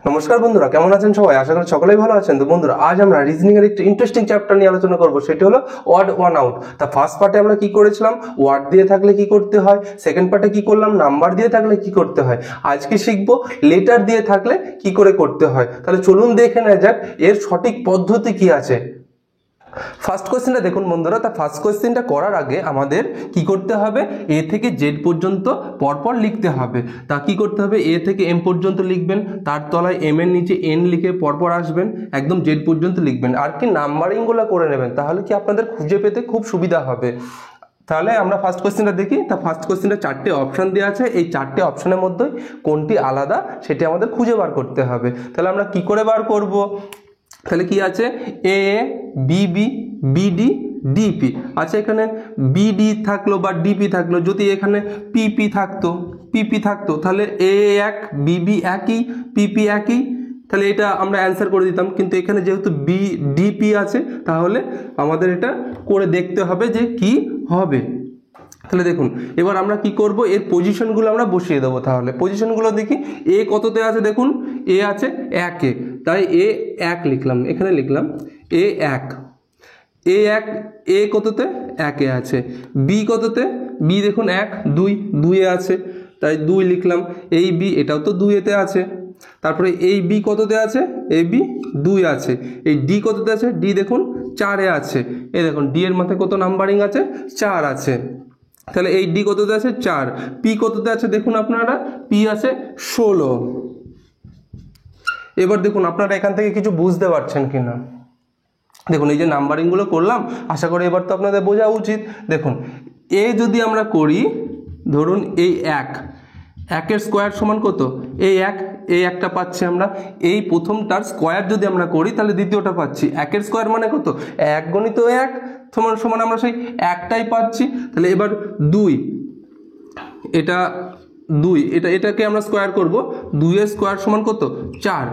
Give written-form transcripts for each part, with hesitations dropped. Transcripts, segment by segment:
নমস্কার বন্ধুরা, কেমন আছেন সবাই? আশা করি সকলেই ভালো আছেন। তো বন্ধুরা, আজ আমরা রিজনিং এর একটা ইন্টারেস্টিং চ্যাপ্টার নিয়ে আলোচনা করব, সেটি হলো ওয়ার্ড ওয়ান আউট। তা ফার্স্ট পার্টে আমরা কি করেছিলাম, ওয়ার্ড দিয়ে থাকলে কি করতে হয়, সেকেন্ড পার্টে কি করলাম, নাম্বার দিয়ে থাকলে কি করতে হয়, আজকে শিখবো লেটার দিয়ে থাকলে কি করে করতে হয়। তাহলে চলুন দেখে নেওয়া যাক এর সঠিক পদ্ধতি কি আছে। ফার্স্ট কোয়েশ্চেনটা দেখুন বন্ধুরা, তা ফার্স্ট কোয়েশ্চেনটা করার আগে আমাদের কি করতে হবে, এ থেকে জেড পর্যন্ত পরপর লিখতে হবে। তা কি করতে হবে, এ থেকে এম পর্যন্ত লিখবেন, তার তলায় এম এর নিচে এন লিখে পরপর আসবেন, একদম জেড পর্যন্ত লিখবেন, আর কি নাম্বারিংগুলো করে নেবেন, তাহলে কি আপনাদের খুঁজে পেতে খুব সুবিধা হবে। তাহলে আমরা ফার্স্ট কোয়েশ্চেনটা দেখি। তা ফার্স্ট কোয়েশ্চেনটা চারটে অপশন দেওয়া আছে, এই চারটে অপশনের মধ্যে কোনটি আলাদা সেটি আমাদের খুঁজে বার করতে হবে। তাহলে আমরা কি করে বার করব, তাহলে কি আছে, এ বিবি বিডি ডিপি। আচ্ছা, এখানে বিডি থাকলো বা ডিপি থাকলো, যদি এখানে পিপি থাকতো তাহলে এ এক বিবি একই, পিপি একই, তাহলে এটা আমরা অ্যান্সার করে দিতাম। কিন্তু এখানে যেহেতু বি ডিপি আছে, তাহলে আমাদের এটা করে দেখতে হবে যে কি হবে। তাহলে দেখুন, এবার আমরা কি করব, এর পজিশনগুলো আমরা বসিয়ে দেবো। তাহলে পজিশনগুলো দেখি, এ কততে আছে, দেখুন এ আছে একে, তাই এ এক লিখলাম, এখানে লিখলাম এ এক, এ কততে, একে আছে। বি কততে, বি দেখুন এক, দুইয়ে আছে, তাই দুই লিখলাম। এই বি, এটাও তো দুইতে আছে। তারপরে এই বি কততে আছে, এই বি দুই আছে। এই ডি কততে আছে, ডি দেখুন চারে আছে। এই দেখুন ডি এর মাথায় কত নাম্বারিং আছে, 4 আছে। তাহলে এই ডি কততে আছে, 4। পি কততে আছে দেখুন আপনারা, পি আছে 16। এবার দেখুন আপনারা এখান থেকে কিছু বুঝতে পারছেন কিনা। দেখুন এই যে নাম্বারিংগুলো করলাম, আশা করি এবার তো আপনাদের বোঝা উচিত। দেখুন এ যদি আমরা করি, ধরুন এই একের স্কোয়ার সমান কত, এই একটা পাচ্ছি আমরা। এই প্রথমটার স্কোয়ার যদি আমরা করি, তাহলে দ্বিতীয়টা পাচ্ছি। একের স্কোয়ার মানে কত, এক গণিত এক সমান আমরা সেই একটাই পাচ্ছি। তাহলে এবার এটাকে আমরা স্কোয়ার করব। 2 এর স্কোয়ার সমান কত, 4।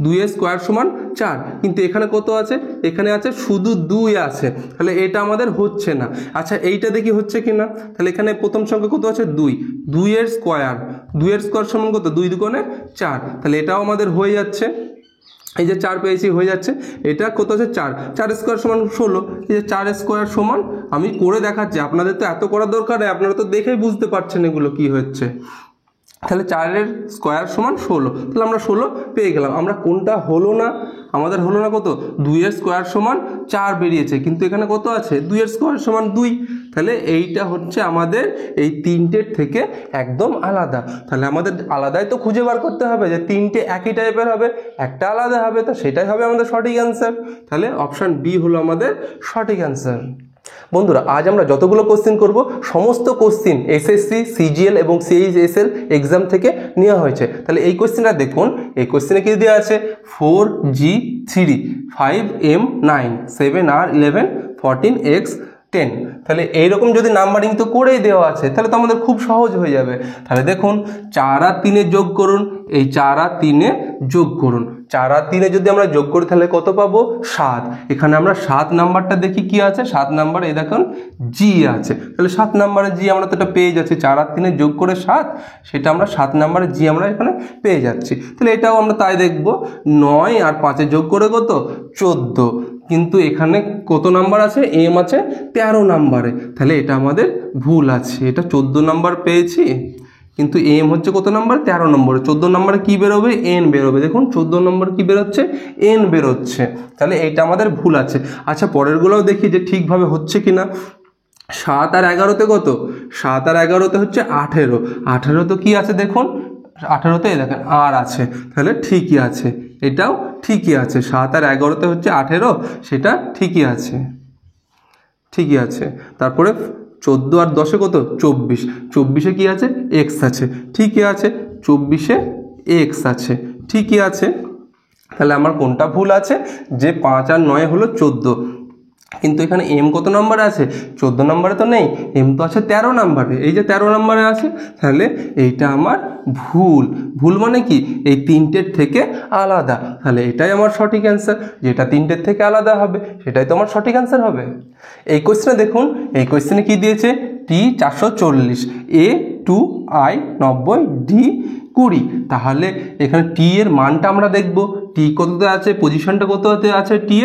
2 এর স্কোয়ার সমান 4, কিন্তু এখানে কত আছে, এখানে আছে শুধু 2 আছে, তাহলে এটা আমাদের হচ্ছে না। আচ্ছা, এইটা দেখি হচ্ছে কিনা। তাহলে এখানে প্রথম সংখ্যা কত আছে, 2 এর স্কোয়ার সমান কত, 2 দুগুণে 4, তাহলে এটাও আমাদের হয়ে যাচ্ছে। এই যে 4 পেয়েছি, হয়ে যাচ্ছে। এটা কত আছে, 4 স্কোয়ার সমান 16। এই যে 4 স্কোয়ার সমান, আমি করে দেখাচ্ছি, আপনাদের তো এত করার দরকার নেই, আপনারা তো দেখেই বুঝতে পারছেন এগুলো কি হচ্ছে। তাহলে 4 স্কোয়ার সমান 16, তাহলে আমরা 16 পেয়ে গেলাম। আমরা কোনটা হলো না, আমাদের হলো না কত, 2 এর স্কোয়ার সমান 4 বেরিয়েছে, কিন্তু এখানে কত আছে, 2 এর স্কোয়ার সমান 2। তাহলে এইটা হচ্ছে আমাদের এই তিনটের থেকে একদম আলাদা। তাহলে আমাদের আলাদাই তো খুঁজে বার করতে হবে, যে তিনটে একই টাইপের হবে, একটা আলাদা হবে, তো সেটাই হবে আমাদের সঠিক অ্যান্সার। তাহলে অপশান বি হলো আমাদের সঠিক অ্যান্সার। বন্ধুরা, আজ আমরা যতগুলো কোশ্চেন করব, সমস্ত কোশ্চেন এসএসসি, সিজিএল এবং সিএইচএসএল এক্সাম থেকে নেওয়া হয়েছে। তাহলে এই কোশ্চেনটা দেখুন, এই কোশ্চেনে কি দেওয়া আছে, 4G3 5M9 7R11 14X10। তাহলে এইরকম যদি নাম্বারিং তো করেই দেওয়া আছে, তাহলে তো আমাদের খুব সহজ হয়ে যাবে। তাহলে দেখুন 4 আর 3 যোগ করুন, এই 4 আর 3 যোগ করুন, 4 আর 3 যদি আমরা যোগ করি তাহলে কত পাবো, 7। এখানে আমরা 7 নাম্বারটা দেখি কি আছে, 7 নাম্বারে এই দেখুন জি আছে, তাহলে 7 নাম্বারে জি আমরা তো এটা পেয়ে যাচ্ছি। 4 আর 3 যোগ করে 7, সেটা আমরা 7 নাম্বারে জি আমরা এখানে পেয়ে যাচ্ছি। তাহলে এটাও আমরা তাই দেখব, 9 আর 5 যোগ করে কত, 14। কিন্তু এখানে কত নাম্বার আছে, এম আছে 13 নাম্বারে, তাহলে এটা আমাদের ভুল আছে। এটা 14 নাম্বার পেয়েছি, কিন্তু এম হচ্ছে কত নাম্বার, 13 নম্বরে। 14 নম্বরে কি বেরোবে, এন বেরোবে। দেখুন 14 নম্বর কি বেরোচ্ছে, এন বেরোচ্ছে, তাহলে এইটা আমাদের ভুল আছে। আচ্ছা, পরেরগুলোও দেখি যে ঠিকভাবে হচ্ছে কিনা। 7 আর 11তে কত, 7 আর 11তে হচ্ছে 18। 18 তো কি আছে দেখুন, 18তে দেখেন আর আছে, তাহলে ঠিকই আছে, এটাও ঠিকই আছে। 7 আর 11তে হচ্ছে 18, সেটা ঠিকই আছে। তারপরে 14 আর 10 কত, 24। 24-এ কি আছে, এক্স আছে, ঠিকই আছে। 24-এ এক্স আছে, ঠিকই আছে। তাহলে আমার কোনটা ভুল আছে, যে 5 আর 9 হলো 14, কিন্তু এখানে এম কত নম্বরে আছে, 14 নম্বরে তো নেই, এম তো আছে 13 নম্বরে। এই যে 13 নম্বরে আছে, তাহলে এইটা আমার ভুল মানে কি, এই তিনটের থেকে আলাদা। তাহলে এটাই আমার সঠিক অ্যান্সার, যেটা তিনটের থেকে আলাদা হবে সেটাই তো আমার সঠিক অ্যান্সার হবে। এই কোশ্চেনে দেখুন, এই কোশ্চেনে কি দিয়েছে, T 440, A 2I 90, D 20। তাহলে এখানে টি এর মানটা আমরা দেখব, টি কততে আছে, পজিশনটা কততে আছে, টি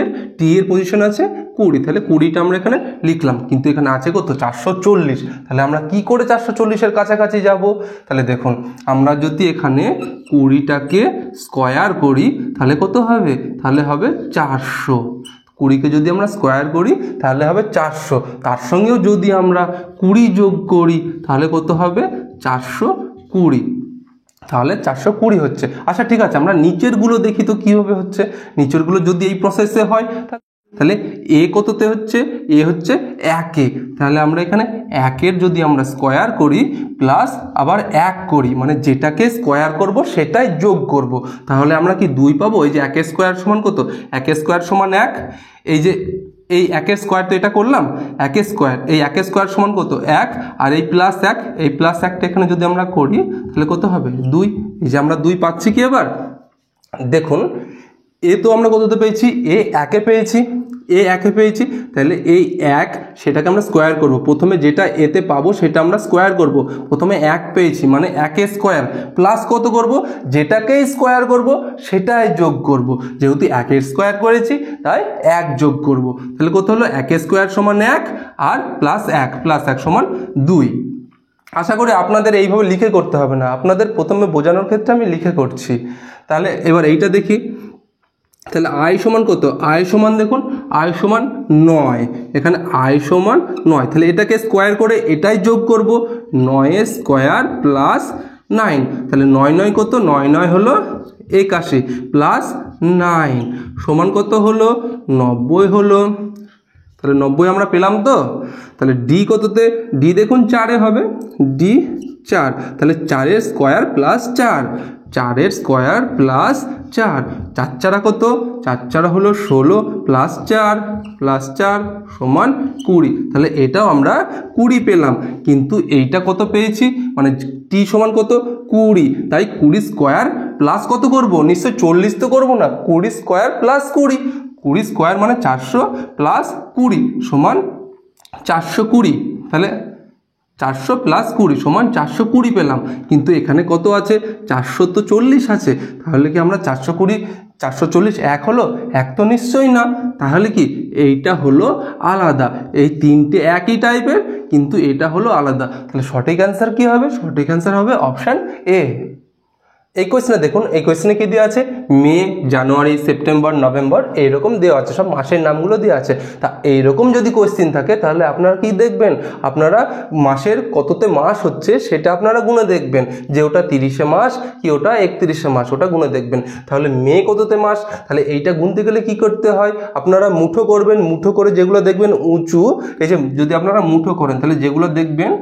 এর পজিশন আছে 20, তাহলে 20টা আমরা এখানে লিখলাম, কিন্তু এখানে আছে কত 440। তাহলে আমরা কি করে 440-এর কাছাকাছি যাব? তাহলে দেখুন, আমরা যদি এখানে 20টাকে স্কোয়ার করি তাহলে কত হবে, তাহলে হবে 400। 20কে যদি আমরা স্কোয়ার করি তাহলে হবে 400, তার সঙ্গেও যদি আমরা 20 যোগ করি তাহলে কত হবে 420, তাহলে 420 হচ্ছে। আচ্ছা ঠিক আছে, আমরা নিচেরগুলো দেখি তো কীভাবে হচ্ছে। নিচেরগুলো যদি এই প্রসেসে হয় তাহলে এ কততে হচ্ছে, এ হচ্ছে 1-এ, তাহলে আমরা এখানে 1-এর যদি আমরা স্কোয়ার করি প্লাস আবার 1 করি, মানে যেটাকে স্কোয়ার করব সেটাই যোগ করব, তাহলে আমরা কি 2 পাবো। এই যে 1-এর স্কোয়ার সমান কত, 1-এর স্কোয়ার সমান 1, এই যে এই 1-এর স্কোয়ার তো এটা করলাম, 1-এর স্কোয়ার, এই 1-এর স্কোয়ার সমান কত 1, আর এই প্লাস 1, এই প্লাস 1টা এখানে যদি আমরা করি তাহলে কত হবে 2। এই যে আমরা 2 পাচ্ছি কি, এবার দেখুন এ তো আমরা কততে পেয়েছি, এ 1-এ পেয়েছি, এ 1-এ পেয়েছি, তাহলে এই 1 সেটাকে আমরা স্কোয়ার করব, প্রথমে যেটা এতে পাবো সেটা আমরা স্কোয়ার করব। প্রথমে 1 পেয়েছি মানে 1-এর স্কোয়ার প্লাস কত করব, যেটাকেই স্কোয়ার করব সেটাই যোগ করব, যেহেতু 1-এর স্কোয়ার করেছি তাই 1 যোগ করব, তাহলে কত হলো 1-এর স্কোয়ার সমান 1 আর প্লাস 1 সমান 2। আশা করি আপনাদের এইভাবে লিখে করতে হবে না, আপনাদের প্রথমে বোঝানোর ক্ষেত্রে আমি লিখে করছি। তাহলে এবার এইটা দেখি, তাহলে আই সমান কত, আই সমান দেখুন আই সমান 9, এখানে আই সমান 9, তাহলে এটাকে স্কোয়ার করে এটাই যোগ করব, 9 স্কোয়ার প্লাস 9, তাহলে 9 কত, 9 হলো 81 প্লাস 9 সমান কত হলো 90 হলো, তাহলে 90 আমরা পেলাম তো। তাহলে ডি কততে, ডি দেখুন 4-এ হবে, ডি 4, তাহলে 4-এর স্কোয়ার প্লাস 4, 4-এর স্কোয়ার প্লাস 4, 4 কত, 4 হলো 16 প্লাস 4 সমান 20, তাহলে এটাও আমরা 20 পেলাম, কিন্তু এইটা কত পেয়েছি, মানে টি সমান কত 20, তাই 20 স্কোয়ার প্লাস কত করব, নিশ্চয় 40 তো করবো না, 20 স্কোয়ার প্লাস 20 স্কোয়ার মানে 400 প্লাস 20 সমান 420, তাহলে 400 প্লাস 20 সমান 420 পেলাম, কিন্তু এখানে কত আছে 440 আছে, তাহলে কি আমরা 440 এক হলো, এক তো নিশ্চয়ই না, তাহলে কি এইটা হলো আলাদা, এই তিনটে একই টাইপের কিন্তু এটা হলো আলাদা, তাহলে সঠিক অ্যান্সার কি হবে, সঠিক অ্যান্সার হবে অপশান এ। এই কোয়েশ্চেনে দেখুন, এই কোয়েশ্চেনে কি দেওয়া আছে, মে, জানুয়ারি, সেপ্টেম্বর, নভেম্বর এইরকম দেওয়া আছে, সব মাসের নামগুলো দেওয়া আছে। তা এইরকম যদি কোয়েশ্চেন থাকে তাহলে আপনারা কি দেখবেন, আপনারা মাসের কততে মাস হচ্ছে সেটা আপনারা গুণে দেখবেন, যে ওটা 30-এ মাস কি ওটা 31-এ মাস, ওটা গুণে দেখবেন। তাহলে মে কততে মাস, তাহলে এইটা গুনতে গেলে কি করতে হয়, আপনারা মুঠো করবেন, মুঠো করে যেগুলো দেখবেন উঁচু, এই যে যদি আপনারা মুঠো করেন তাহলে যেগুলো দেখবেন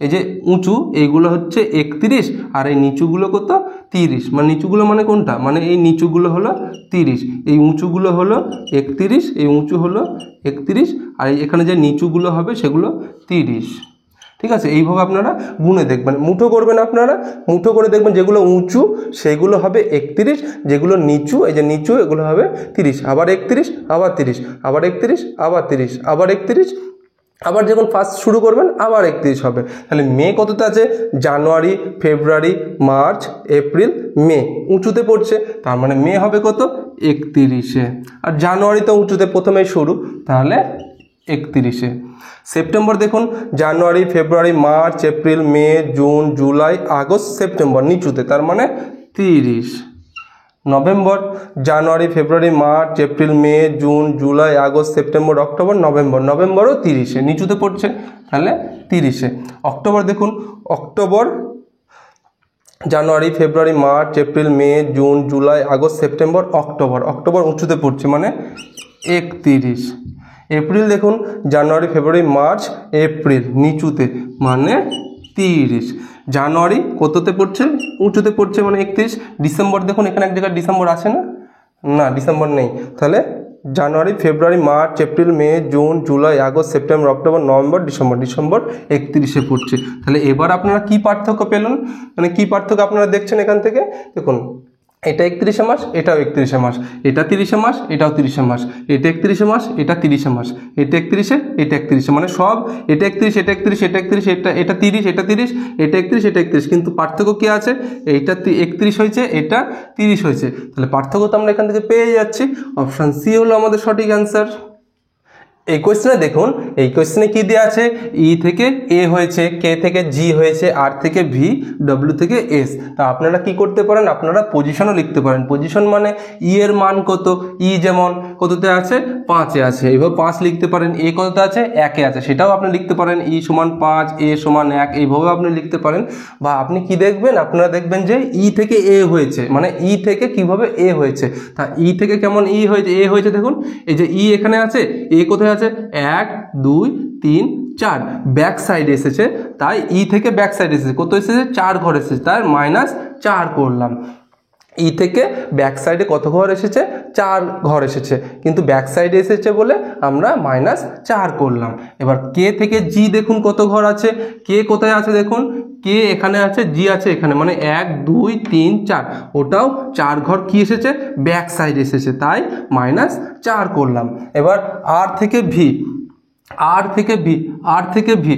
এই যে উঁচু এইগুলো হচ্ছে 31, আর এই নিচুগুলো কত 30, মানে নিচুগুলো মানে কোনটা, মানে এই নিচুগুলো হলো 30, এই উঁচুগুলো হলো 31, এই উঁচু হলো 31, আর এখানে যে নিচুগুলো হবে সেগুলো 30। ঠিক আছে, এইভাবে আপনারা গুণে দেখবেন, মুঠো করবেন, আপনারা মুঠো করে দেখবেন যেগুলো উঁচু সেগুলো হবে 31, যেগুলো নিচু এই যে নিচু এগুলো হবে 30, আবার 31, আবার 30, আবার 31, আবার 30, আবার 31, আবার যখন ফার্স্ট শুরু করবেন আবার 31 হবে। তাহলে মে কততে আছে, জানুয়ারি, ফেব্রুয়ারি, মার্চ, এপ্রিল, মে উঁচুতে পড়ছে, তার মানে মে হবে কত 31-এ, আর জানুয়ারি তো উঁচুতে প্রথমেই শুরু, তাহলে 31-এ। সেপ্টেম্বর দেখুন, January, February, March, April, May, June, July, August, September নিচুতে, তার মানে 30। November, January, February, March, April, May, June, July, August, September, October, November, নভেম্বরও 30-এ নিচুতে পড়ছে, তাহলে 30-এ। অক্টোবর দেখুন, October, January, February, March, April, May, June, July, August, September, October, October উঁচুতে পড়ছে মানে 31। এপ্রিল দেখুন, জানুয়ারি, ফেব্রুয়ারি, মার্চ, এপ্রিল নিচুতে মানে 30। জানুয়ারি কততে পড়ছে, উঁচুতে পড়ছে মানে 31। ডিসেম্বর দেখুন, এখানে এক জায়গায় ডিসেম্বর আছে না, না ডিসেম্বর নেই, তাহলে January, February, March, April, May, June, July, August, September, October, November, December, December 31-এ পড়ছে। তাহলে এবার আপনারা কি পার্থক্য পেলেন, মানে কি পার্থক্য আপনারা দেখছেন এখান থেকে, দেখুন এটা 31 মাস, এটাও 31 মাস, এটা 30 মাস, এটাও 30 মাস, এটা 31 মাস, এটা 30 মাস, এটা 31, এটা 31, মানে সব এটা 31, এটা 31, এটা 31, এটা 30, এটা 30, এটা 31, এটা 31, কিন্তু পার্থক্য কি আছে? এইটা 31 হয়েছে, এটা 30 হয়েছে, তাহলে পার্থক্য তো আমরা এখান থেকে পেয়ে যাচ্ছি। অপশান সি হলো আমাদের সঠিক অ্যান্সার। এই কোয়েশ্চেনে দেখুন, এই কোয়েশ্চেনে কি দেওয়া আছে? ই থেকে এ হয়েছে, কে থেকে জি হয়েছে, আর থেকে ভি, ডব্লিউ থেকে এস। তা আপনারা কি করতে পারেন? আপনারা পজিশনও লিখতে পারেন। পজিশন মানে ই এর মান কত? ই যেমন কততে আছে? 5-এ আছে, এইভাবে 5 লিখতে পারেন। এ কততে আছে? 1-এ আছে, সেটাও আপনি লিখতে পারেন। ই সমান 5, এ সমান 1, এইভাবে আপনি লিখতে পারেন। বা আপনি কি দেখবেন? আপনারা দেখবেন যে ই থেকে এ হয়েছে, মানে ই থেকে কিভাবে এ হয়েছে। তা ই থেকে কেমন ই হয়েছে, এ হয়েছে? দেখুন এই যে ই এখানে আছে, এ কোথায় আছে? 1, 2, 3, 4 ব্যাক সাইড এসেছে, তাই ই থেকে ব্যাক সাইড এসেছে। কত এসেছে? 4 ঘর এসেছে, তার -4 করলাম। ই থেকে ব্যাক সাইডে কত ঘর এসেছে? 4 ঘর এসেছে, কিন্তু ব্যাক সাইডে এসেছে বলে আমরা -4 করলাম। এবার কে থেকে জি দেখুন কত ঘর আছে। কে কোথায় আছে? দেখুন কে এখানে আছে, জি আছে এখানে, মানে 1, 2, 3, 4, ওটাও 4 ঘর কি এসেছে? ব্যাক সাইড এসেছে, তাই -4 করলাম। এবার আর থেকে ভি, আর থেকে ভি, আর থেকে ভি,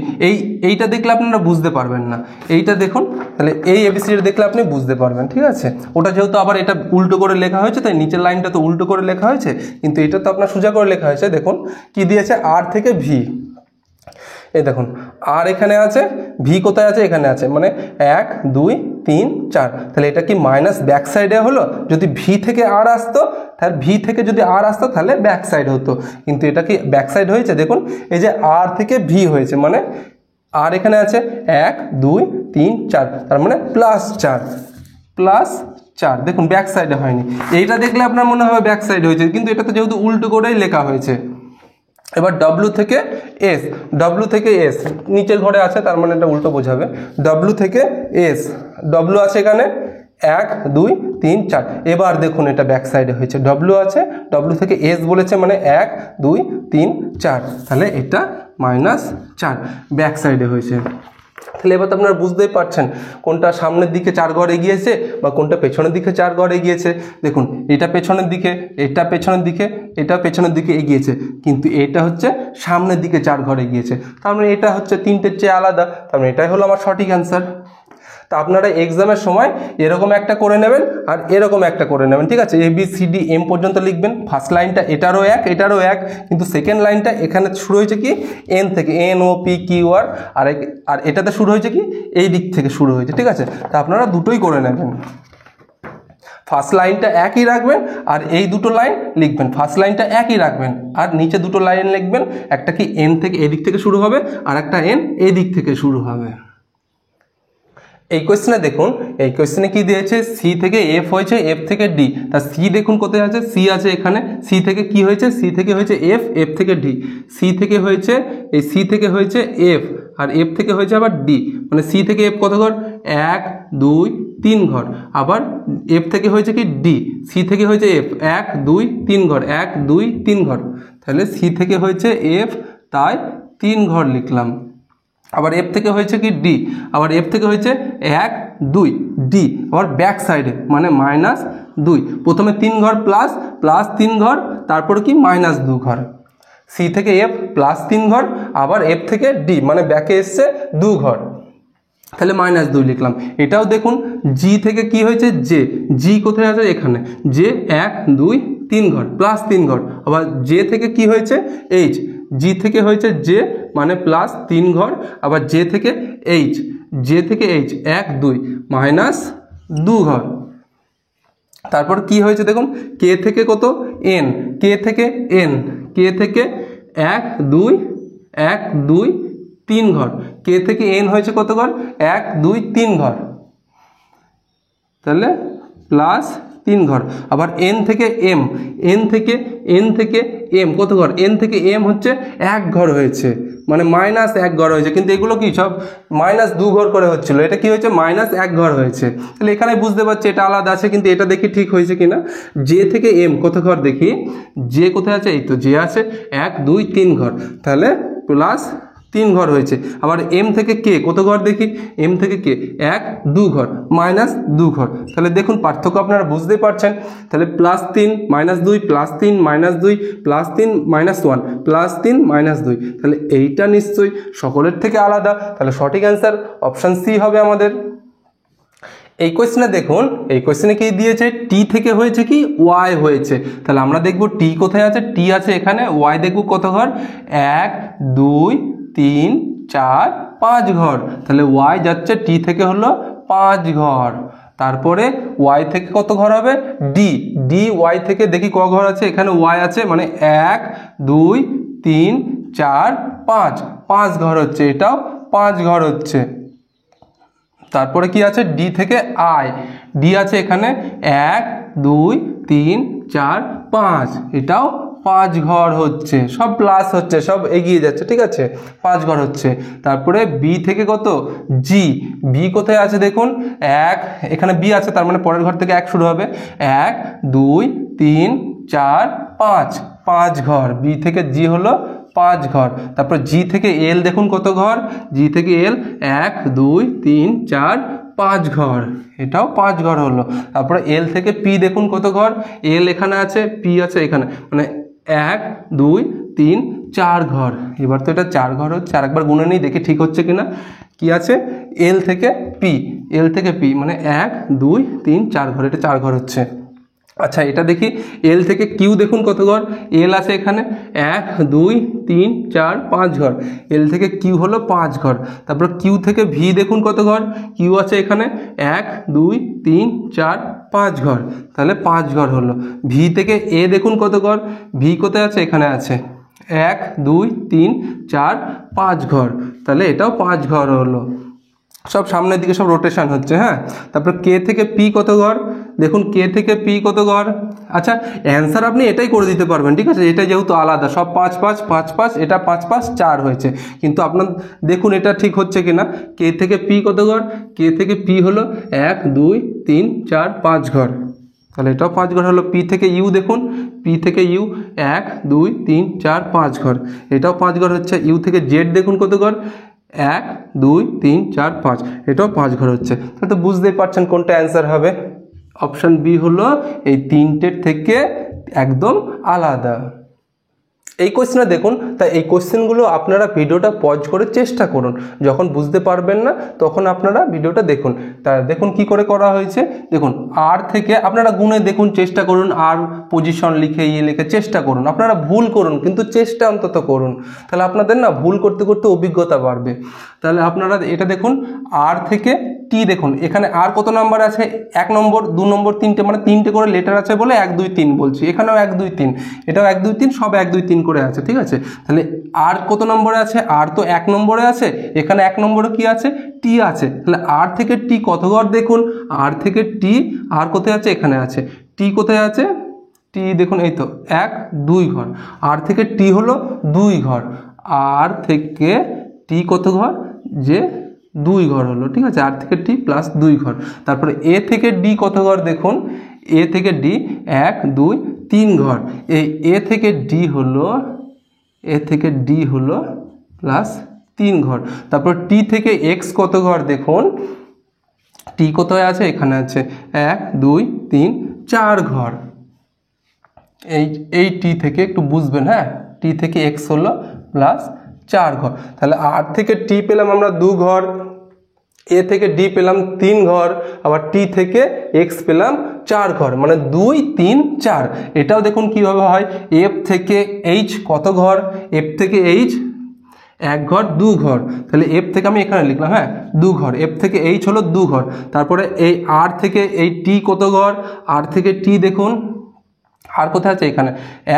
এইটা দেখলে আপনারা বুঝতে পারবেন না। এইটা দেখুন, তাহলে এই এবিসিডি দেখলে আপনি বুঝতে পারবেন, ঠিক আছে? ওটা যেহেতু আবার এটা উল্টো করে লেখা হয়েছে, তাই নিচের লাইনটা তো উল্টো করে লেখা হয়েছে, কিন্তু এটা তো আপনার সোজা করে লেখা হয়েছে। দেখুন কি দিয়েছে? আর থেকে ভি, এই দেখুন আর এখানে আছে, ভি কোথায় আছে? এখানে আছে, মানে 1, 2, 3, 4, তাহলে এটা কি মাইনাস ব্যাক সাইডে হলো? যদি ভি থেকে আর আসতো, তাহলে ভি থেকে যদি আর আসতো তাহলে ব্যাক সাইড হতো, কিন্তু এটা কি ব্যাক সাইড হয়েছে? দেখুন এই যে আর থেকে ভি হয়েছে, মানে আর এখানে আছে 1, 2, 3, 4, তার মানে +4, দেখুন ব্যাক সাইডে হয়নি। এইটা দেখলে আপনার মনে হবে ব্যাক সাইড হয়েছে, কিন্তু এটা তো যেহেতু উল্টো করেই লেখা হয়েছে। এবার ডব্লিউ থেকে এস, ডব্লিউ থেকে এস নিচের ঘরে আছে, তার মানে এটা উল্টো বোঝাবে। ডব্লিউ থেকে এস, ডব্লিউ আছে এখানে 1, 2, 3, 4, এবার দেখুন এটা ব্যাক সাইডে হয়েছে। ডব্লিউ আছে, ডব্লিউ থেকে এস বলেছে, মানে 1, 2, 3, 4, তাহলে এটা -4 ব্যাক সাইডে হয়েছে। তাহলে এবার তো আপনারা বুঝতেই পারছেন কোনটা সামনের দিকে 4 ঘর এগিয়েছে বা কোনটা পেছনের দিকে 4 ঘর এগিয়েছে। দেখুন এটা পেছনের দিকে, এটা পেছনের দিকে, এটা পেছনের দিকে এগিয়েছে, কিন্তু এটা হচ্ছে সামনের দিকে 4 ঘর এগিয়েছে, তার মানে এটা হচ্ছে 3টের চেয়ে আলাদা, তার মানে এটাই হলো আমার সঠিক অ্যান্সার। তা আপনারা এক্সামের সময় এরকম একটা করে নেবেন আর এরকম একটা করে নেবেন, ঠিক আছে? ABCDM পর্যন্ত লিখবেন। ফার্স্ট লাইনটা এটারও 1, এটারও 1, কিন্তু সেকেন্ড লাইনটা এখানে শুরু হয়েছে কি এন থেকে, NOPQR, আর এটাতে শুরু হয়েছে কি এই দিক থেকে শুরু হয়েছে, ঠিক আছে? তা আপনারা দুটোই করে নেবেন। ফার্স্ট লাইনটা একই রাখবেন আর এই দুটো লাইন লিখবেন। ফার্স্ট লাইনটা একই রাখবেন আর নিচে দুটো লাইন লিখবেন, একটা কি এন থেকে এদিক থেকে শুরু হবে আর একটা এন এই দিক থেকে শুরু হবে। এই কোয়েশ্চেনে দেখুন, এই কোয়েশ্চেনে কি দিয়েছে? সি থেকে এফ হয়েছে, এফ থেকে ডি। তা সি দেখুন কোথায় আছে? সি আছে এখানে। সি থেকে কি হয়েছে? সি থেকে হয়েছে এফ, এফ থেকে ডি। সি থেকে হয়েছে, এই সি থেকে হয়েছে এফ আর এফ থেকে হয়েছে আবার ডি, মানে সি থেকে এফ কত ঘর? 1, 2, 3 ঘর। আবার এফ থেকে হয়েছে কি ডি, সি থেকে হয়েছে এফ 1, 2, 3 ঘর, 1, 2, 3 ঘর, তাহলে সি থেকে হয়েছে এফ, তাই 3 ঘর লিখলাম। আবার এফ থেকে হয়েছে কি ডি, আবার এফ থেকে হয়েছে 1, 2, ডি আবার ব্যাক সাইডে, মানে -2। প্রথমে 3 ঘর প্লাস 3 ঘর, তারপর কি -2 ঘর। সি থেকে এফ +3 ঘর, আবার এফ থেকে ডি, মানে ব্যাকে এসছে 2 ঘর, তাহলে -2 লিখলাম। এটাও দেখুন জি থেকে কি হয়েছে? জে, জি কোথায় আছে? এখানে, জে 1, 2, 3 ঘর, +3 ঘর। আবার জে থেকে কি হয়েছে? এইচ, জি থেকে হয়েছে জে, মানে +3 ঘর। আবার জে থেকে এইচ, জে থেকে এইচ 1, 2, -2 ঘর। তারপর কি হয়েছে দেখুন, কে থেকে কত? এন, কে থেকে এন, কে থেকে 1, 2, 1, 2, 3 ঘর। কে থেকে এন হয়েছে কত ঘর? 1, 2, 3 ঘর, তাহলে +3 ঘর। আবার এন থেকে এম, এন থেকে এম কত ঘর? এন থেকে এম হচ্ছে 1 ঘর হয়েছে, মানে -1 ঘর হয়েছে, কিন্তু এগুলো কি সব -2 ঘর করে হচ্ছিল, এটা কি হয়েছে? -1 ঘর হয়েছে। তাহলে এখানে বুঝতে পারছি এটা আলাদা আছে, কিন্তু এটা দেখি ঠিক হয়েছে কিনা। জে থেকে এম কত ঘর দেখি, জে কোথায় আছে? এই তো জে আছে 1, 2, 3 ঘর, তাহলে 3 ঘর হয়েছে। আবার এম থেকে কে কত ঘর দেখি, এম থেকে কে 1 2 ঘর মাইনাস 2 ঘর। তাহলে দেখুন পার্থক্য আপনারা বুঝতেই পারছেন। তাহলে +3 -2 +3 -2 +3 -1 +3 -2, তাহলে এইটা নিশ্চয়ই সকলের থেকে আলাদা। তাহলে সঠিক অ্যান্সার অপশান সি হবে আমাদের। এই কোয়েশ্চেনে দেখুন, এই কোয়েশ্চেনে কি দিয়েছে, টি থেকে হয়েছে কি ওয়াই হয়েছে। তাহলে আমরা দেখব টি কোথায় আছে, টি আছে এখানে, ওয়াই দেখব কত ঘর 1 2 3 4 5 ঘর। তাহলে ওয়াই যাচ্ছে টি থেকে হলো 5 ঘর। তারপরে ওয়াই থেকে কত ঘর হবে, ডি, ডি ওয়াই থেকে দেখি ক ঘর আছে, এখানে ওয়াই আছে মানে 1 2 3 4 5, 5 ঘর হচ্ছে, এটাও 5 ঘর হচ্ছে। তারপরে কি আছে, ডি থেকে আই, ডি আছে এখানে 1 2 3 4 5, এটাও 5 ঘর হচ্ছে, সব প্লাস হচ্ছে, সব এগিয়ে যাচ্ছে, ঠিক আছে, 5 ঘর হচ্ছে। তারপরে বি থেকে কত, জি, বি কোথায় আছে দেখুন 1, এখানে বি আছে তার মানে পরের ঘর থেকে 1 শুরু হবে, 1 2 3 4 5, 5 ঘর, বি থেকে জি হলো 5 ঘর। তারপর জি থেকে এল দেখুন কত ঘর, জি থেকে এল 1 2 3 4 5 ঘর, এটাও 5 ঘর হলো। তারপরে এল থেকে পি দেখুন কত ঘর, এল এখানে আছে, পি আছে এখানে, মানে 1 2 3 4 ঘর। এবার তো এটা 4 ঘর হচ্ছে, আরেকবার গুনে নিই দেখি ঠিক হচ্ছে কিনা। কি আছে, এল থেকে পি, এল থেকে পি মানে 1 2 3 4 ঘর, এটা 4 ঘর হচ্ছে। আচ্ছা এটা দেখি এল থেকে কিউ দেখুন কত ঘর, এল আছে এখানে 1 2 3 4 5 ঘর, এল থেকে কিউ হলো 5 ঘর। তারপর কিউ থেকে ভি দেখুন কত ঘর, কিউ আছে এখানে 1 2 3 4 5 ঘর, তাহলে 5 ঘর হলো। ভি থেকে এ দেখুন কত ঘর, ভি কোথায় আছে, এখানে আছে 1 2 3 4 5 ঘর, তাহলে এটাও 5 ঘর হলো। সব সামনের দিকে সব রোটেশন হচ্ছে। হ্যাঁ, তারপর কে থেকে পি কত ঘর, দেখুন কে থেকে পি কত ঘর। আচ্ছা অ্যান্সার আপনি এটাই করে দিতে পারবেন, ঠিক আছে, এটা যেহেতু আলাদা, সব 5 5 5 5, এটা 5 5 4 হয়েছে, কিন্তু আপনার দেখুন এটা ঠিক হচ্ছে কিনা। কে থেকে পি কত ঘর, কে থেকে পি হলো 1 2 3 4 5 ঘর, তাহলে এটাও 5 ঘর হলো। পি থেকে ইউ দেখুন, পি থেকে ইউ 1 2 3 4 5 ঘর, এটাও 5 ঘর হচ্ছে। ইউ থেকে জেড দেখুন কত ঘর, 1 2 3 4 5, এটাও 5 ঘর হচ্ছে। তাহলে তো বুঝতেই পারছেন কোনটা অ্যান্সার হবে। অপশান বি হলো এই তিনটের থেকে একদম আলাদা। এই কোয়েশ্চেনে দেখুন, তাই এই কোয়েশ্চেনগুলো আপনারা ভিডিওটা পজ করে চেষ্টা করুন, যখন বুঝতে পারবেন না তখন আপনারা ভিডিওটা দেখুন। তা দেখুন কি করে করা হয়েছে, দেখুন আর থেকে আপনারা গুণে দেখুন, চেষ্টা করুন, আর পজিশন লিখে লিখে চেষ্টা করুন, আপনারা ভুল করুন কিন্তু চেষ্টা অন্তত করুন, তাহলে আপনাদের না ভুল করতে করতে অভিজ্ঞতা বাড়বে। তাহলে আপনারা এটা দেখুন, আর থেকে টি দেখুন, এখানে আর কত নাম্বার আছে, 1 নম্বর 2 নম্বর 3টে, মানে 3টে করে লেটার আছে বলে 1 2 3 বলছি, এখানেও 1 2 3, এটাও 1 2 3, সব 1 2 3 করে আছে, ঠিক আছে। তাহলে আর কত নম্বরে আছে, আর তো 1 নম্বরে আছে, এখানে 1 নম্বরে কি আছে, টি আছে, তাহলে আর থেকে টি কত ঘর দেখুন, আর থেকে টি আর কোথায় আছে, এখানে আছে, টি কোথায় আছে, টি দেখুন এই তো 1 2 ঘর, আর থেকে টি হলো 2 ঘর, আর থেকে টি কত ঘর, যে 2 ঘর হলো, ঠিক আছে, আর থেকে টি প্লাস 2 ঘর। তারপরে এ থেকে ডি কত ঘর দেখুন, এ থেকে ডি 1 2 3 ঘর, এই এ থেকে ডি হলো, এ থেকে ডি হলো প্লাস 3 ঘর। তারপর টি থেকে এক্স কত ঘর দেখুন, টি কোথায় আছে, এখানে আছে 1 2 3 4 ঘর। এই টি থেকে একটু বুঝবেন, হ্যাঁ, টি থেকে এক্স হলো প্লাস 4 ঘর। তাহলে আর থেকে টি পেলাম আমরা 2 ঘর, এ থেকে ডি পেলাম 3 ঘর, আবার টি থেকে এক্স পেলাম 4 ঘর, মানে 2 3 4। এটাও দেখুন কিভাবে হয়, এফ থেকে এইচ কত ঘর, এফ থেকে এইচ 1 ঘর 2 ঘর, তাহলে এফ থেকে আমি এখানে লিখলাম, হ্যাঁ 2 ঘর, এফ থেকে এইচ হলো 2 ঘর। তারপরে এই আর থেকে এই টি কত ঘর, আর থেকে টি দেখুন, আর কোথায় আছে, এখানে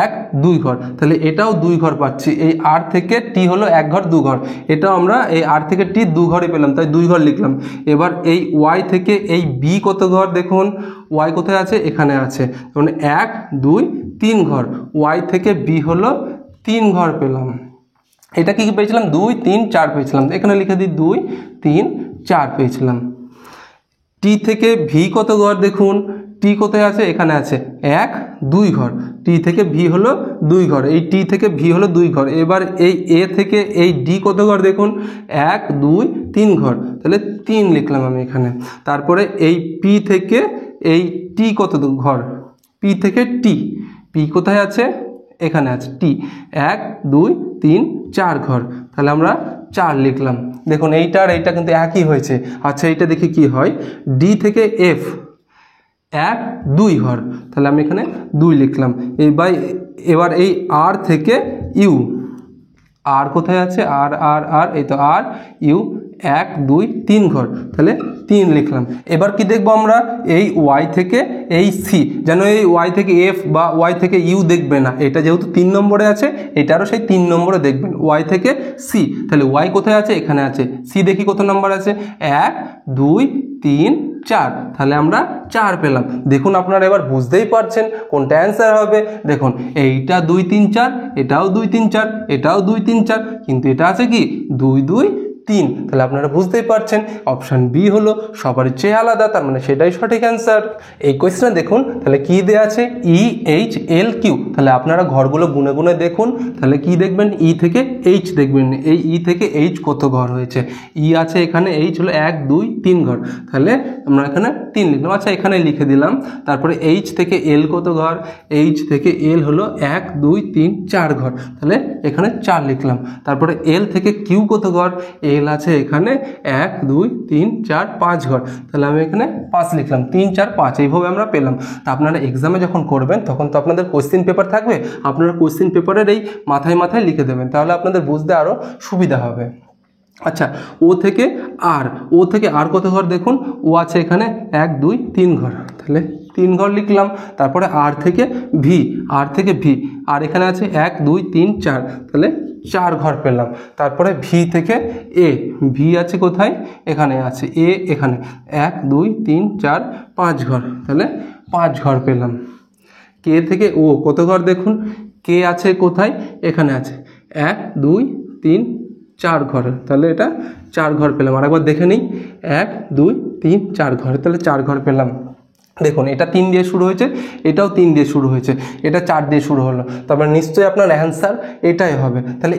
1 2 ঘর, তাহলে এটাও 2 ঘর পাচ্ছি। এই আর থেকে টি হলো 1 ঘর 2 ঘর, এটাও আমরা এই আর থেকে টি 2 ঘরই পেলাম, তাই 2 ঘর লিখলাম। এবার এই ওয়াই থেকে এই বি কত ঘর দেখুন, ওয়াই কোথায় আছে, এখানে আছে, মানে 1 2 3 ঘর, ওয়াই থেকে বি হলো 3 ঘর পেলাম। এটা কি পেয়েছিলাম, 2 3 4 পেয়েছিলাম, এখানে লিখে দিই 2 3 4 পেয়েছিলাম। টি থেকে ভি কত ঘর দেখুন, টি কোথায় আছে, এখানে আছে 1 2 ঘর, টি থেকে ভি হলো 2 ঘর, এই টি থেকে ভি হলো 2 ঘর। এবার এই এ থেকে এই ডি কত ঘর দেখুন, 1 2 3 ঘর, তাহলে 3 লিখলাম আমি এখানে। তারপরে এই পি থেকে এই টি কত ঘর, পি থেকে টি, পি কোথায় আছে, এখানে আছে টি, 1 2 3 4 ঘর, তাহলে আমরা 4 লিখলাম। দেখুন এইটা আর এইটা কিন্তু একই হয়েছে। আচ্ছা এইটা দেখি কি হয়, ডি থেকে এফ 1 2 ঘর, তাহলে আমি এখানে 2 লিখলাম। এবার এই আর থেকে ইউ, আর কোথায় আছে, আর আর আর এই তো আর ইউ 1 2 3 ঘর, তাহলে 3 লিখলাম। এবার কি দেখবো আমরা, এই ওয়াই থেকে এই সি, যেন এই ওয়াই থেকে এফ বা ওয়াই থেকে ইউ দেখবে না, এটা যেহেতু 3 নম্বরে আছে এটারও সেই 3 নম্বরে দেখবেন, ওয়াই থেকে সি, তাহলে ওয়াই কোথায় আছে, এখানে আছে, সি দেখি কত নম্বর আছে, 1 2 3 4, তাহলে আমরা 4 পেলাম। দেখুন আপনারা এবার বুঝতেই পারছেন কোনটা অ্যান্সার হবে। দেখুন এইটা 2 3 4, এটাও 2 3 4, এটাও 2 3 4, কিন্তু এটা আছে কি 2 2 3, তাহলে আপনারা বুঝতেই পারছেন অপশান বি হলো সবার চেয়ে আলাদা, তার মানে সেটাই সঠিক অ্যান্সার। এই কোয়েশ্চেনে দেখুন তাহলে কি দেওয়া আছে, ই এইচ এল কিউ, তাহলে আপনারা ঘরগুলো গুনে গুনে দেখুন, তাহলে কি দেখবেন, ই থেকে এইচ দেখবেন, এই ই থেকে এইচ কত ঘর হয়েছে, ই আছে এখানে, এইচ হলো 1 2 3 ঘর, তাহলে আমরা এখানে 3 লিখলাম। আচ্ছা এখানে লিখে দিলাম। তারপরে এইচ থেকে এল কত ঘর, এইচ থেকে এল হলো 1 2 3 4 ঘর, তাহলে এখানে 4 লিখলাম। তারপরে এল থেকে কিউ কত ঘর, এল আছে এখানে 1 2 3 4 5 ঘর, তাহলে আমি এখানে 5 লিখলাম, 3 4 5, এইভাবে আমরা পেলাম। তা আপনারা এক্সামে যখন করবেন তখন তো আপনাদের কোশ্চেন পেপার থাকবে, আপনারা কোশ্চেন পেপারের এই মাথায় মাথায় লিখে দেবেন, তাহলে আপনাদের বুঝতে আরও সুবিধা হবে। আচ্ছা ও থেকে আর, ও থেকে আর কত ঘর দেখুন, ও আছে এখানে 1 2 3 ঘর, তাহলে 3 ঘর লিখলাম। তারপরে আর থেকে ভি, আর থেকে ভি, আর এখানে আছে 1 2 3 4, তাহলে 4 ঘর পেলাম। তারপরে ভি থেকে এ, ভি আছে কোথায়, এখানে আছে, এ এখানে 1 2 3 4 5 ঘর, তাহলে 5 ঘর পেলাম। কে থেকে ও কত ঘর দেখুন, কে আছে কোথায়, এখানে আছে 1 2 3 4 ঘর, তাহলে এটা 4 ঘর পেলাম। আরেকবার দেখে নিই, 1 2 3 4 ঘর, তাহলে 4 ঘর পেলাম। দেখুন এটা 3 দিয়ে শুরু হয়েছে, এটাও 3 দিয়ে শুরু হয়েছে, এটা 4 দিয়ে শুরু হলো, তারপরে নিশ্চয়ই আপনার অ্যান্সার এটাই হবে। তাহলে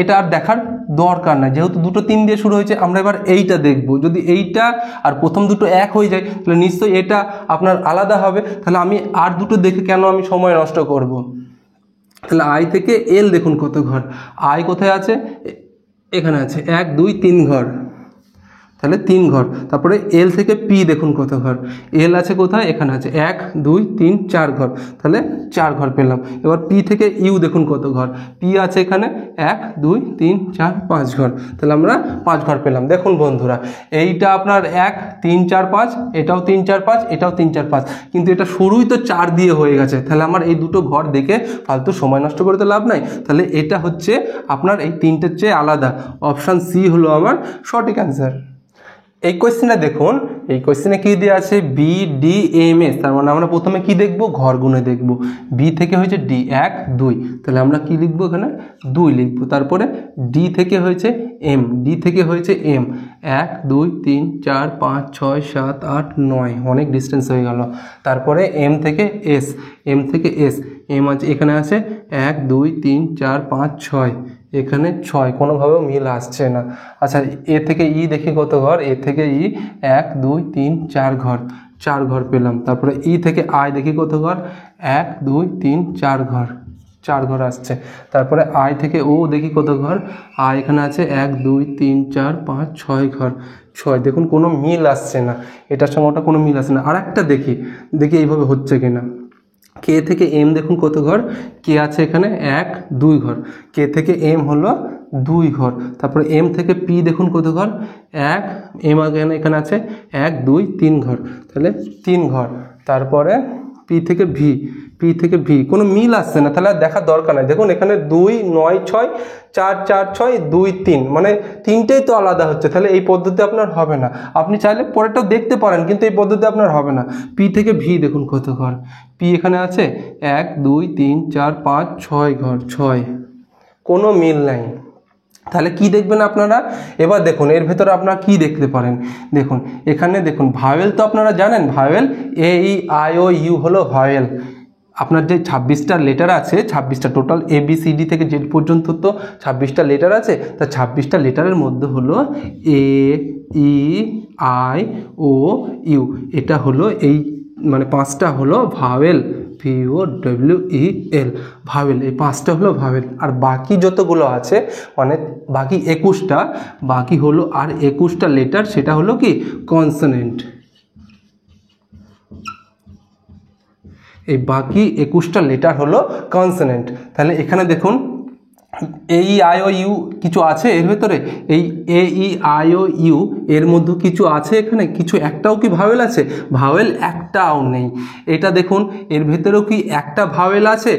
এটা আর দেখার দরকার নাই, যেহেতু দুটো 3 দিয়ে শুরু হয়েছে। আমরা এবার এইটা দেখব, যদি এইটা আর প্রথম দুটো এক হয়ে যায় তাহলে নিশ্চয়ই এটা আপনার আলাদা হবে। তাহলে আমি আর দুটো দেখে কেন আমি সময় নষ্ট করব। তাহলে আই থেকে এল দেখুন কত ঘর, আই কোথায় আছে, এখানে আছে 1 2 3 ঘর, তাহলে 3 ঘর। তারপরে এল থেকে পি দেখুন কত ঘর, এল আছে কোথায়, এখানে আছে 1 2 3 4 ঘর, তাহলে 4 ঘর পেলাম। এবার পি থেকে ইউ দেখুন কত ঘর, পি আছে এখানে 1 2 3 4 5 ঘর, তাহলে আমরা 5 ঘর পেলাম। দেখুন বন্ধুরা এইটা আপনার 1 3 4 5, এটাও 3 4 5, এটাও 3 4 5, কিন্তু এটা শুরুই তো 4 দিয়ে হয়ে গেছে, তাহলে আমার এই দুটো ঘর দেখে ফালতু সময় নষ্ট করে তো লাভ নাই। তাহলে এটা হচ্ছে আপনার এই 3টের চেয়ে আলাদা, অপশান সি হলো আমার সঠিক অ্যান্সার। এই কোয়েশ্চেনটা দেখুন, এই কোয়েশ্চেনে কি দেওয়া আছে, বি ডি এম এস, তার মানে আমরা প্রথমে কি দেখব, ঘর গুনে দেখব। বি থেকে হয়েছে ডি 1 2, তাহলে আমরা কি লিখব, এখানে 2 লিখব। তারপরে ডি থেকে হয়েছে এম, ডি থেকে হয়েছে এম 1 2 3 4 5 6 7 8 9, অনেক ডিস্টেন্স হয়ে গেল। তারপরে এম থেকে এস, এম থেকে এস, এম আছে এখানে আছে 1 2 3 4 5 6, এখানে 6, কোনোভাবেও মিল আসছে না। আচ্ছা এ থেকে ই দেখি কত ঘর, এ থেকে ই 1 2 3 4 ঘর, 4 ঘর পেলাম। তারপরে ই থেকে আই দেখি কত ঘর, 1 2 3 4 ঘর, 4 ঘর আসছে। তারপরে আই থেকে ও দেখি কত ঘর, আই এখানে আছে 1 2 3 4 5 6 ঘর, 6, দেখুন কোনো মিল আসছে না, এটার সঙ্গে ওটা কোনো মিল আসছে না। আর একটা দেখি এইভাবে হচ্ছে কিনা। কে থেকে এম দেখুন কত ঘর, কে আছে এখানে 1 2 ঘর, কে থেকে এম হলো 2 ঘর। তারপরে এম থেকে পি দেখুন কত ঘর, 1, এম এখানে আছে 1 2 3 ঘর, তাহলে 3 ঘর। তারপরে পি থেকে ভি, পি থেকে ভি কোনো মিল আসছে না, তাহলে আর দেখার দরকার নাই। দেখুন এখানে 2 9 6 4 4 6 2 3, মানে 3টেই তো আলাদা হচ্ছে, তাহলে এই পদ্ধতি আপনার হবে না। আপনি চাইলে পরেরটাও দেখতে পারেন, কিন্তু এই পদ্ধতি আপনার হবে না। পি থেকে ভি দেখুন কত ঘর, পি এখানে আছে 1 2 3 4 5 6 ঘর, 6, কোনো মিল নাই। তাহলে কি দেখবেন আপনারা? এবার দেখুন এর ভেতরে আপনারা কি দেখতে পারেন। দেখুন এখানে দেখুন ভাওয়েল তো আপনারা জানেন, vowel A E I O U হলো ভাওয়েল। আপনার যে 26টা লেটার আছে, 26টা টোটাল ABCD থেকে জেড পর্যন্ত তো 26টা লেটার আছে, তা 26টা লেটারের মধ্যে হলো এ ই আই ও ইউ, এটা হলো এই মানে 5টা হলো ভাওয়েল, VOWEL ভাওয়েল, এই 5টা হলো ভাওয়েল। আর বাকি যতগুলো আছে মানে বাকি 21টা, বাকি হলো আর 21টা লেটার, সেটা হলো কি কনসোনেন্ট। এই বাকি 21টা লেটার হলো কনসোনেন্ট। তাহলে এখানে দেখুন এ ই আই ও ইউ কিছু আছে এর ভেতরে, এই এ ই আই ও ইউ এর মধ্যে কিছু আছে এখানে, কিছু একটাও কি ভাওয়েল আছে? ভাওয়েল একটাও নেই। এটা দেখুন এর ভেতরেও কি একটা ভাওয়েল আছে?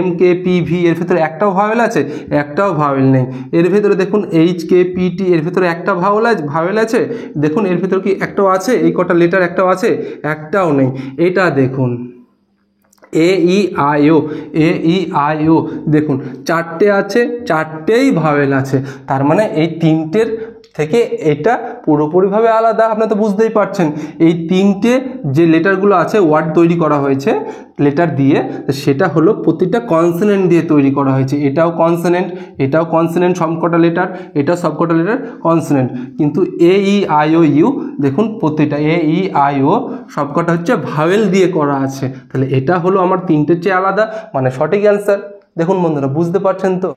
MKPV এর ভেতরে একটাও ভাওয়েল আছে? একটাও ভাওয়েল নেই। এর ভেতরে দেখুন HKPT এর ভেতরে একটা ভাওয়েল আছে? দেখুন এর ভেতরে কি একটাও আছে? এই কটা লেটার একটাও আছে? একটাও নেই। এটা দেখুন এ ই আই ও দেখুন 4টে আছে, 4টেই ভাওয়েল আছে। তার মানে এই 3টের থেকে এটা পুরোপুরিভাবে আলাদা। আপনারা তো বুঝতেই পারছেন এই 3টে যে লেটারগুলো আছে ওয়ার্ড তৈরি করা হয়েছে লেটার দিয়ে, সেটা হলো প্রতিটা কনসোনেন্ট দিয়ে তৈরি করা হয়েছে। এটাও কনসোনেন্ট, এটাও কনসোনেন্ট, সবকটা লেটার, এটাও সবকটা লেটার কনসোনেন্ট। কিন্তু এ ই আই ও ইউ দেখুন প্রতিটা এ ই আই ও সবকটা হচ্ছে ভাওয়েল দিয়ে করা আছে। তাহলে এটা হলো আমার 3টের চেয়ে আলাদা, মানে সঠিক অ্যান্সার। দেখুন বন্ধুরা বুঝতে পারছেন তো?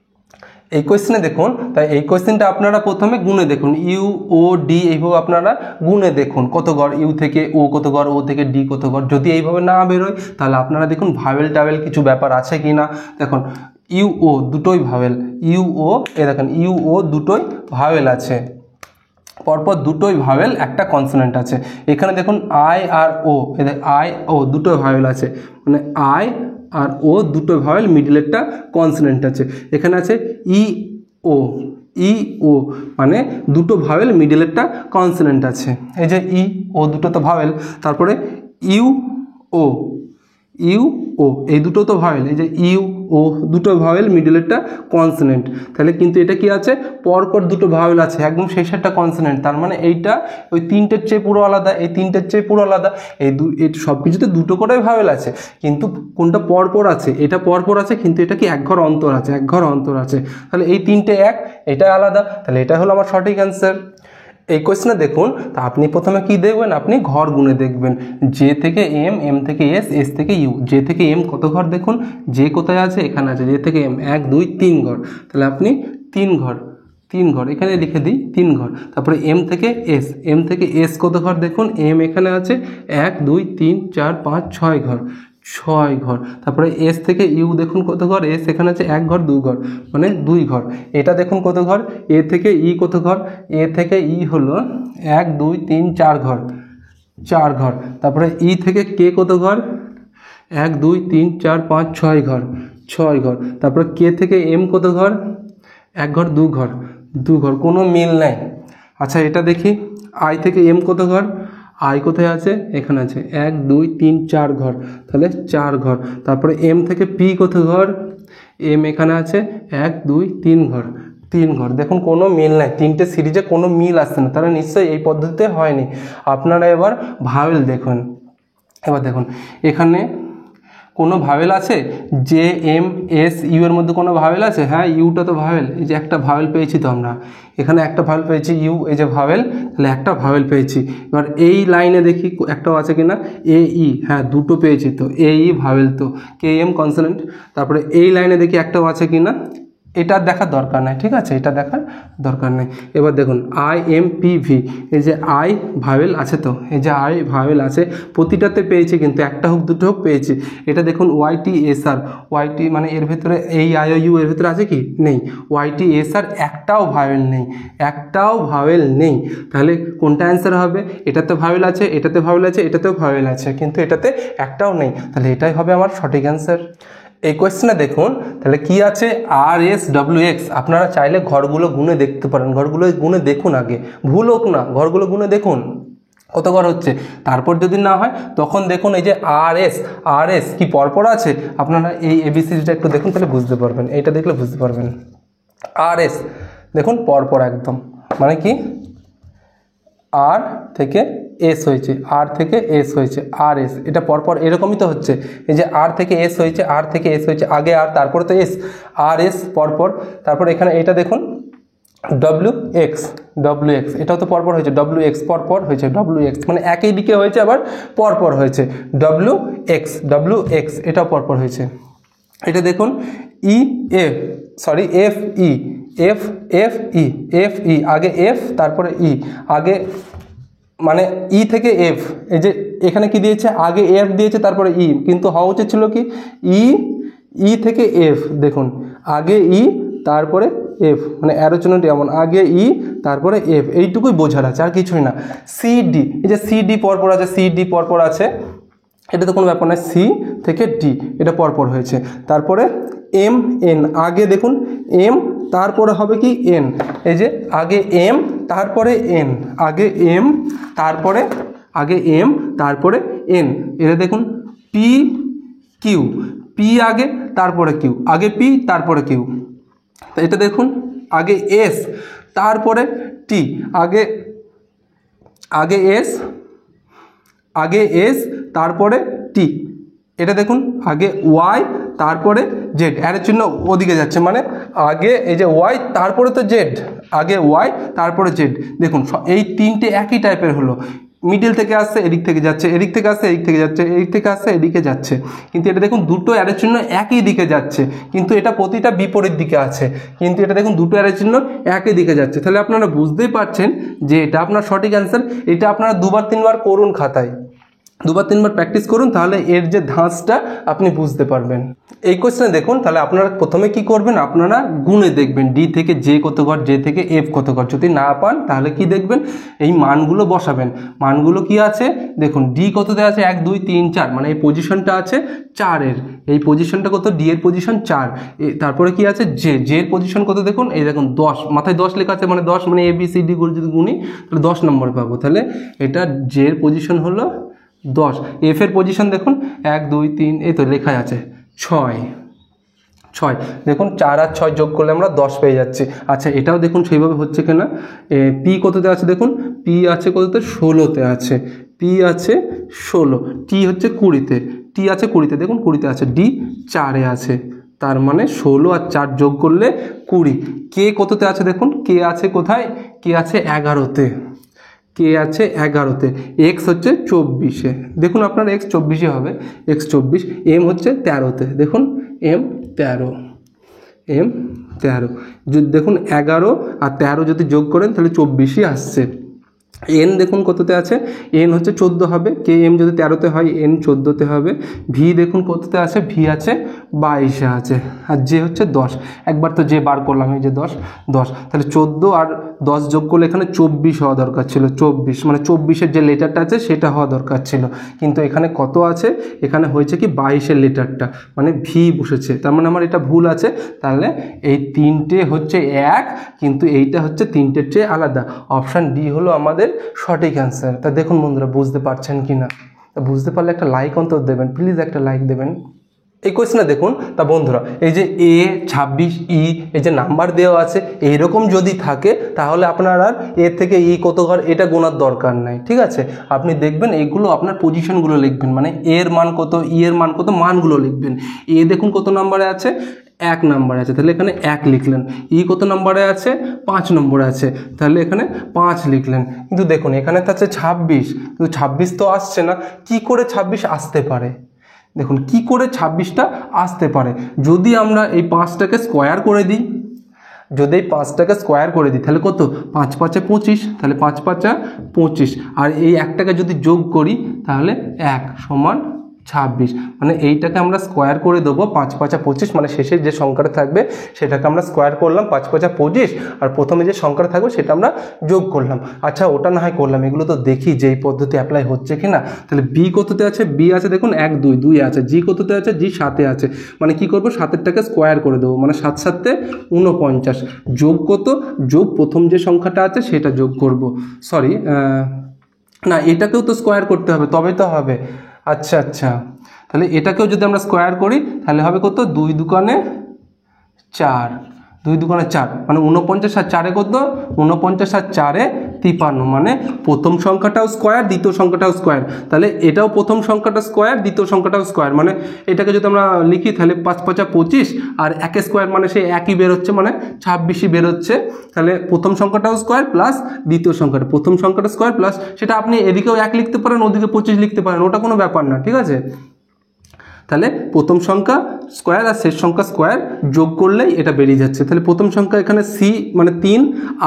এই কোয়েশ্চেনে দেখুন, তাই এই কোয়েশ্চেনটা আপনারা প্রথমে গুনে দেখুন, ইউ ও ডি এইভাবে আপনারা গুনে দেখুন কত ঘর, ইউ থেকে ও কত ঘর, ও থেকে ডি কত ঘর। যদি এইভাবে না বেরোয় তাহলে আপনারা দেখুন ভাওয়েল টাওয়েল কিছু ব্যাপার আছে কি না। দেখুন ইউ ও দুটোই ভাওয়েল, ইউ ও এ দেখেন ইউ ও দুটোই ভাওয়েল আছে, পরপর দুটোই ভাওয়েল, একটা কনসোনেন্ট আছে। এখানে দেখুন I R O, I O দুটো ভাওয়েল আছে, মানে আই আর ও দুটো ভাওয়েল, মিডলেরটা কনসোনেন্ট আছে। এখানে আছে ই ও মানে দুটো ভাওয়েল, মিডলেরটা কনসোনেন্ট আছে। এই যে ই ও দুটো তো ভাওয়েল। তারপরে ইউ ও এই দুটো তো ভাওয়েল, এই যে ইউ ও দুটো ভাওয়েল, মিডলেরটা কনসোনেন্ট। তাহলে কিন্তু এটা কি আছে? পরপর দুটো ভাওয়েল আছে, একদম শেষেরটা কনসোনেন্ট। তার মানে এইটা ওই 3টের চেয়ে পুরো আলাদা, এই 3টের চেয়ে পুরো আলাদা। এই সব কিছুতে দুটো করে ভাওয়েল আছে, কিন্তু কোনটা পরপর আছে? এটা পরপর আছে, কিন্তু এটা কি এক ঘর অন্তর আছে, এক ঘর অন্তর আছে। তাহলে এই 3টে এক, এটা আলাদা। তাহলে এটা হলো আমার সঠিক অ্যান্সার। এই কোয়েশ্চেনে দেখুন, তা আপনি প্রথমে কি দেখবেন? আপনি ঘর গুনে দেখবেন, জে থেকে এম, এম থেকে এস, এস থেকে ইউ। জে থেকে এম কত ঘর দেখুন, জে কোথায় আছে? এখানে আছে। জে থেকে এম 1 2 3 ঘর, তাহলে আপনি 3 ঘর এখানে লিখে দিই, 3 ঘর। তারপরে এম থেকে এস কত ঘর দেখুন, এম এখানে আছে 1 2 3 4 5 6 ঘর, 6 ঘর। তারপরে এস থেকে ইউ দেখুন কত ঘর, এস এখানে আছে 1 ঘর 2 ঘর, মানে 2 ঘর। এটা দেখুন কত ঘর, এ থেকে ই কত ঘর, এ থেকে ই হলো 1 2 3 4 ঘর, 4 ঘর। তারপরে ই থেকে কে কত ঘর, 1 2 3 4 5 6 ঘর, 6 ঘর। তারপরে কে থেকে এম কত ঘর, 1 ঘর 2 ঘর, 2 ঘর, কোনো মিল নাই। আচ্ছা এটা দেখি, আই থেকে এম কত ঘর, আই কোথায় আছে? এখানে আছে 1 2 3 4 ঘর, তাহলে 4 ঘর। তারপরে এম থেকে পি কত ঘর, এম এখানে আছে 1 2 3 ঘর, 3 ঘর। দেখুন কোনো মিল নাই, 3টে সিরিজে কোনো মিল আসছে না, তাহলে নিশ্চয়ই এই পদ্ধতিতে হয়নি। আপনারা এবার ভাওয়েল দেখুন। এবার দেখুন এখানে কোনো ভাওয়েল আছে? জে এম এস ইউ এর মধ্যে কোনো ভাওয়েল আছে? হ্যাঁ, ইউটা তো ভাওয়েল, এই যে একটা ভাওয়েল পেয়েছি তো আমরা, এখানে একটা ভাওয়েল পেয়েছি ইউ, এই যে ভাওয়েল, তাহলে একটা ভাওয়েল পেয়েছি। এবার এই লাইনে দেখি একটাও আছে কিনা, এ ই, হ্যাঁ দুটো পেয়েছি তো, এ ই ভাওয়েল তো, কে এম কনসোনেন্ট। তারপরে এই লাইনে দেখি একটাও আছে কিনা, এটা দেখার দরকার নাই, ঠিক আছে, এটা দেখার দরকার নেই। এবার দেখুন আই এম পি ভি, এই যে আই ভাওয়েল আছে তো, এই যে আই ভাওয়েল আছে, প্রতিটাতে পেয়েছি, কিন্তু একটা হোক দুটো হোক পেয়েছি। এটা দেখুন ওয়াইটি এস আর, ওয়াইটি মানে এর ভেতরে এই আই ও ইউ এর ভেতরে আছে কি? নেই। ওয়াইটি এস আর একটাও ভাওয়েল নেই, একটাও ভাওয়েল নেই। তাহলে কোনটা অ্যান্সার হবে? এটাতে ভাওয়েল আছে, এটাতে ভাওয়েল আছে, এটাতেও ভাওয়েল আছে, কিন্তু এটাতে একটাও নেই। তাহলে এটাই হবে আমার সঠিক অ্যান্সার। এই কোয়েশ্চেনে দেখুন তাহলে কি আছে, আর এস ডব্লিউ এক্স। আপনারা চাইলে ঘরগুলো গুনে দেখতে পারেন, ঘরগুলো গুনে দেখুন, আগে ভুল হোক না, ঘরগুলো গুনে দেখুন কত ঘর হচ্ছে। তারপর যদি না হয় তখন দেখুন এই যে আর এস কি পরপর আছে। আপনারা এই এবিসিডিটা একটু দেখুন, তাহলে বুঝতে পারবেন, এইটা দেখলে বুঝতে পারবেন। আর এস দেখুন পরপর একদম, মানে কি আর থেকে এস হয়েছে, আর থেকে এস হয়েছে, আর এস, এটা পরপর এরকমই তো হচ্ছে। এই যে আর থেকে এস হয়েছে, আর থেকে এস হয়েছে, আগে আর তারপরে তো এস, আর এস পরপর। তারপর এখানে এটা দেখুন ডব্লিউ এক্স, ডব্লিউ এক্স এটাও তো পরপর হয়েছে, ডব্লিউ এক্স পরপর হয়েছে, ডব্লিউ এক্স মানে একই দিকে হয়েছে আবার পরপর হয়েছে, ডব্লিউ এক্স এটাও পরপর হয়েছে। এটা দেখুন E F, sorry F E, F F E, F E আগে এফ তারপরে ই, আগে মানে ই থেকে এফ, এই যে এখানে কি দিয়েছে আগে এফ দিয়েছে তারপরে ই, কিন্তু হওয়া উচিত ছিল কি ই থেকে এফ, দেখুন আগে ই তারপরে এফ, মানে অ্যারো চিহ্নটি এমন আগে ই তারপরে এফ, এইটুকুই বোঝার আছে আর কিছুই না। সি ডি, এই যে সি ডি পরপর আছে, সি ডি পরপর আছে, এটা তো কোনো ব্যাপার নয়, সি থেকে ডি এটা পরপর হয়েছে। তারপরে এম এন, আগে দেখুন এম তারপরে হবে কি এন, এই যে আগে এম তারপরে এন, আগে এম তারপরে এন, এটা দেখুন পি কিউ, পি আগে তারপরে কিউ, আগে পি তারপরে কিউ। তো এটা দেখুন আগে এস তারপরে টি, আগে এস তারপরে টি। এটা দেখুন আগে ওয়াই তারপরে জেড, এর চিহ্ন ওদিকে যাচ্ছে, মানে আগে এই যে ওয়াই তারপরে তো জেড, আগে ওয়াই তারপরে জেড। দেখুন এই তিনটে একই টাইপের হলো, মিডিল থেকে আসছে এদিক থেকে যাচ্ছে, এদিক থেকে আসছে এদিক থেকে যাচ্ছে, এদিক থেকে আসছে এদিকে যাচ্ছে, কিন্তু এটা দেখুন দুটো অ্যারো চিহ্ন একই দিকে যাচ্ছে, কিন্তু এটা প্রতিটা বিপরীত দিকে আছে, কিন্তু এটা দেখুন দুটো অ্যারো চিহ্ন একই দিকে যাচ্ছে। তাহলে আপনারা বুঝতেই পারছেন যে এটা আপনার সঠিক অ্যান্সার। এটা আপনারা দুবার তিনবার করুন, খাতায় দুবার তিনবার প্র্যাকটিস করুন, তাহলে এর যে ধাঁচটা আপনি বুঝতে পারবেন। এই কোশ্চেনে দেখুন, তাহলে আপনারা প্রথমে কি করবেন, আপনারা গুণে দেখবেন ডি থেকে জে কত ঘর, জে থেকে এফ কত ঘর। যদি না পান তাহলে কি দেখবেন, এই মানগুলো বসাবেন। মানগুলো কি আছে দেখুন, ডি কততে আছে 1 2 3 4, মানে এই পজিশনটা আছে 4-এর, এই পজিশনটা কত, ডি এর পজিশন 4। তারপরে কি আছে জে, জে এর পজিশন কত দেখুন, এই দেখুন 10, মাথায় 10 লেখা আছে, মানে 10 মানে এ বি সি ডি করে যদি গুনি তাহলে 10 নম্বর পাবো। তাহলে এটা জে এর পজিশন হলো 10। এফ এর পজিশন দেখুন 1 2 3, এই তো লেখা আছে 6। দেখুন 4 আর 6 যোগ করলে আমরা 10 পেয়ে যাচ্ছি। আচ্ছা এটাও দেখুন সেইভাবে হচ্ছে কিনা। পি কততে আছে দেখুন, পি আছে কততে, 16তে আছে, পি আছে 16, টি হচ্ছে 20-তে, টি আছে 20-তে, দেখুন 20-তে আছে, ডি 4-এ আছে, তার মানে 16 আর 4 যোগ করলে 20। কে কততে আছে দেখুন, কে আছে কোথায়, কে আছে 11-তে, কে আছে 11-তে, এক্স হচ্ছে 24-এ, দেখুন আপনার এক্স 24-এ হবে, এক্স 24, এম হচ্ছে 13-তে, দেখুন এম 13, যদি দেখুন 11 আর 13 যদি যোগ করেন তাহলে 24ই আসছে। এন দেখুন কততে আছে, এন হচ্ছে 14 হবে, কে এম যদি 13-তে হয় এন 14-তে হবে। ভি দেখুন কততে আছে, ভি আছে 22-এ আছে, আর জে হচ্ছে 10, একবার তো জে বার করলাম, এই যে 10, তাহলে 14 আর 10 যোগ করলে এখানে 24 হওয়া দরকার ছিল, 24 মানে 24-এর যে লেটারটা আছে সেটা হওয়া দরকার ছিল, কিন্তু এখানে কত আছে, এখানে হয়েছে কি 22-এর লেটারটা, মানে ভি বসেছে, তার মানে আমার এটা ভুল আছে। তাহলে এই তিনটে হচ্ছে এক, কিন্তু এইটা হচ্ছে তিনটের চেয়ে আলাদা। অপশান ডি হলো আমাদের সঠিক অ্যান্সার। তা দেখুন বন্ধুরা বুঝতে পারছেন কি না, তা বুঝতে পারলে একটা লাইক অন্তত দেবেন, প্লিজ একটা লাইক দেবেন। এই কোয়েশ্চেনে দেখুন, তা বন্ধুরা এই যে এ 26 ই, এই যে নাম্বার দেওয়া আছে এইরকম যদি থাকে তাহলে আপনার আর এর থেকে ই কত ঘর এটা গোনার দরকার নাই, ঠিক আছে। আপনি দেখবেন এইগুলো আপনার পজিশনগুলো লিখবেন, মানে এর মান কত, ই এর মান কত, মানগুলো লিখবেন। এ দেখুন কত নম্বরে আছে, 1 নম্বরে আছে, তাহলে এখানে 1 লিখলেন। ই কত নম্বরে আছে, 5 নম্বরে আছে, তাহলে এখানে 5 লিখলেন। কিন্তু দেখুন এখানে তো আছে 26, কিন্তু 26 তো আসছে না, কি করে 26 আসতে পারে, দেখুন কি করে 26টা আসতে পারে। যদি আমরা এই 5টাকে স্কোয়ার করে দিই, যদি এই 5টাকে স্কোয়ার করে দিই তাহলে কত, 5 5 25, তাহলে 5 5 25, আর এই একটাকে যদি যোগ করি তাহলে 1 সমান 26, মানে এইটাকে আমরা স্কোয়ার করে দেবো, 5 5 25, মানে শেষে যে সংখ্যাটা থাকবে সেটাকে আমরা স্কোয়ার করলাম 5 5 25, আর প্রথমে যে সংখ্যাটা থাকবে সেটা আমরা যোগ করলাম। আচ্ছা ওটা না হয় করলাম, এগুলো তো দেখি যে এই পদ্ধতি অ্যাপ্লাই হচ্ছে কি না। তাহলে বি কততে আছে, বি আছে দেখুন 1 2 2 আছে, জি কততে আছে, জি 7-এ আছে, মানে কি করবো 7-এরটাকে স্কোয়ার করে দেবো, মানে 7 7 49, যোগ কত, যোগ প্রথম যে সংখ্যাটা আছে সেটা যোগ করব, সরি না এটাকেও তো স্কোয়ার করতে হবে তবে তো হবে। আচ্ছা তাহলে এটাকেও যদি আমরা স্কোয়ার করি তাহলে হবে কত, 2 2 4, 2 দুগুণে 4 মানে 49 আর 4 কত 49 আর 4 53 মানে প্রথম সংখ্যাটাও স্কোয়ার দ্বিতীয় সংখ্যাটাও স্কোয়ার তাহলে এটাও প্রথম সংখ্যাটা স্কোয়ার দ্বিতীয় সংখ্যাটাও স্কোয়ার মানে এটাকে যদি আমরা লিখি তাহলে 5 5 25 আর 1 স্কোয়ার মানে সেই একই বের হচ্ছে মানে 26ই বের হচ্ছে তাহলে প্রথম সংখ্যাটাও স্কোয়ার প্লাস দ্বিতীয় সংখ্যাটা প্রথম সংখ্যাটা স্কোয়ার প্লাস সেটা আপনি এদিকেও 1 লিখতে পারেন ওদিকে 25 লিখতে পারেন ওটা কোনো ব্যাপার না ঠিক আছে তাহলে প্রথম সংখ্যা স্কোয়ার আর শেষ সংখ্যা স্কোয়ার যোগ করলেই এটা বেরিয়ে যাচ্ছে তাহলে প্রথম সংখ্যা এখানে সি মানে 3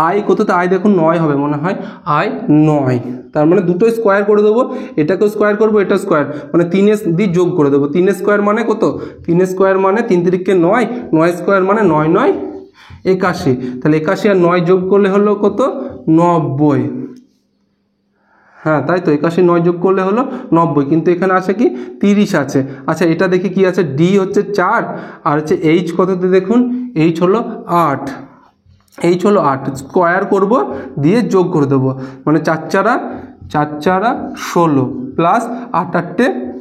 আই কততে আই দেখুন 9 হবে মনে হয় আই 9 তার মানে দুটো স্কোয়ার করে দেবো এটাকেও স্কোয়ার করবো এটা স্কোয়ার মানে 3 দিয়ে যোগ করে দেবো 3 স্কোয়ার মানে কত 3 স্কোয়ার মানে 3 তিরিকে 9 9 স্কোয়ার মানে 9 9 81 তাহলে 81 আর 9 যোগ করলে হলো কত 90 হ্যাঁ তাই তো 81 9 যোগ করলে হলো 90 কিন্তু এখানে আছে কি 30 আছে আচ্ছা এটা দেখি কি আছে ডি হচ্ছে 4 আর হচ্ছে এইচ কততে দেখুন এইচ হলো 8 এইচ হলো 8 স্কোয়ার করব দিয়ে যোগ করে দেবো মানে 4 4 16 প্লাস 8 8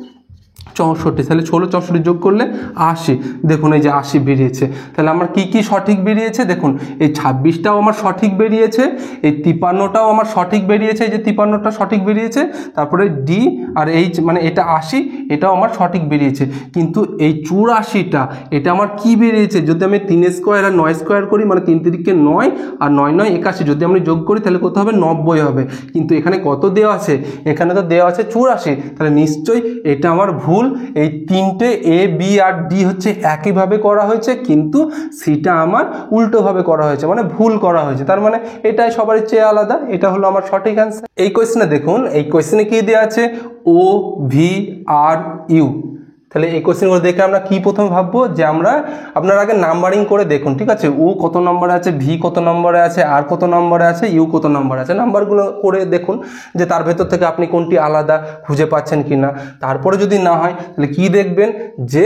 64 তাহলে 16 64 যোগ করলে 80 দেখুন এই যে 80 বেরিয়েছে তাহলে আমার কি কি সঠিক বেরিয়েছে দেখুন এই 26টাও আমার সঠিক বেরিয়েছে এই 53টাও আমার সঠিক বেরিয়েছে এই যে 53টা সঠিক বেরিয়েছে তারপরে ডি আর এইচ মানে এটা 80 এটাও আমার সঠিক বেরিয়েছে কিন্তু এই 84টা এটা আমার কি বেরিয়েছে যদি আমি 3 স্কোয়ার আর 9 স্কোয়ার করি মানে 3 তিরিকে 9 আর 9 9 81 যদি আমি যোগ করি তাহলে কত হবে 90 হবে কিন্তু এখানে কত দেওয়া আছে এখানে তো দেওয়া আছে 84 তাহলে নিশ্চয়ই এটা আমার ভুল এই তিনটে এ বি আর ডি হচ্ছে একইভাবে করা হয়েছে কিন্তু সিটা আমার উল্টোভাবে করা হয়েছে মানে ভুল করা হয়েছে তার মানে এটাই সবার চেয়ে আলাদা এটা হলো আমার সঠিক অ্যান্সার এই কোয়েশ্চেনে দেখুন এই কোয়েশ্চেনে কি দেওয়া আছে ও ভি আর ইউ তাহলে এই কোয়েশ্চেনগুলো দেখে আমরা কি প্রথমে ভাববো যে আমরা আপনার আগে নাম্বারিং করে দেখুন ঠিক আছে ও কত নম্বরে আছে ভি কত নম্বরে আছে আর কত নম্বরে আছে ইউ কত নম্বরে আছে নাম্বারগুলো করে দেখুন যে তার ভেতর থেকে আপনি কোনটি আলাদা খুঁজে পাচ্ছেন কিনা তারপরে যদি না হয় তাহলে কি দেখবেন যে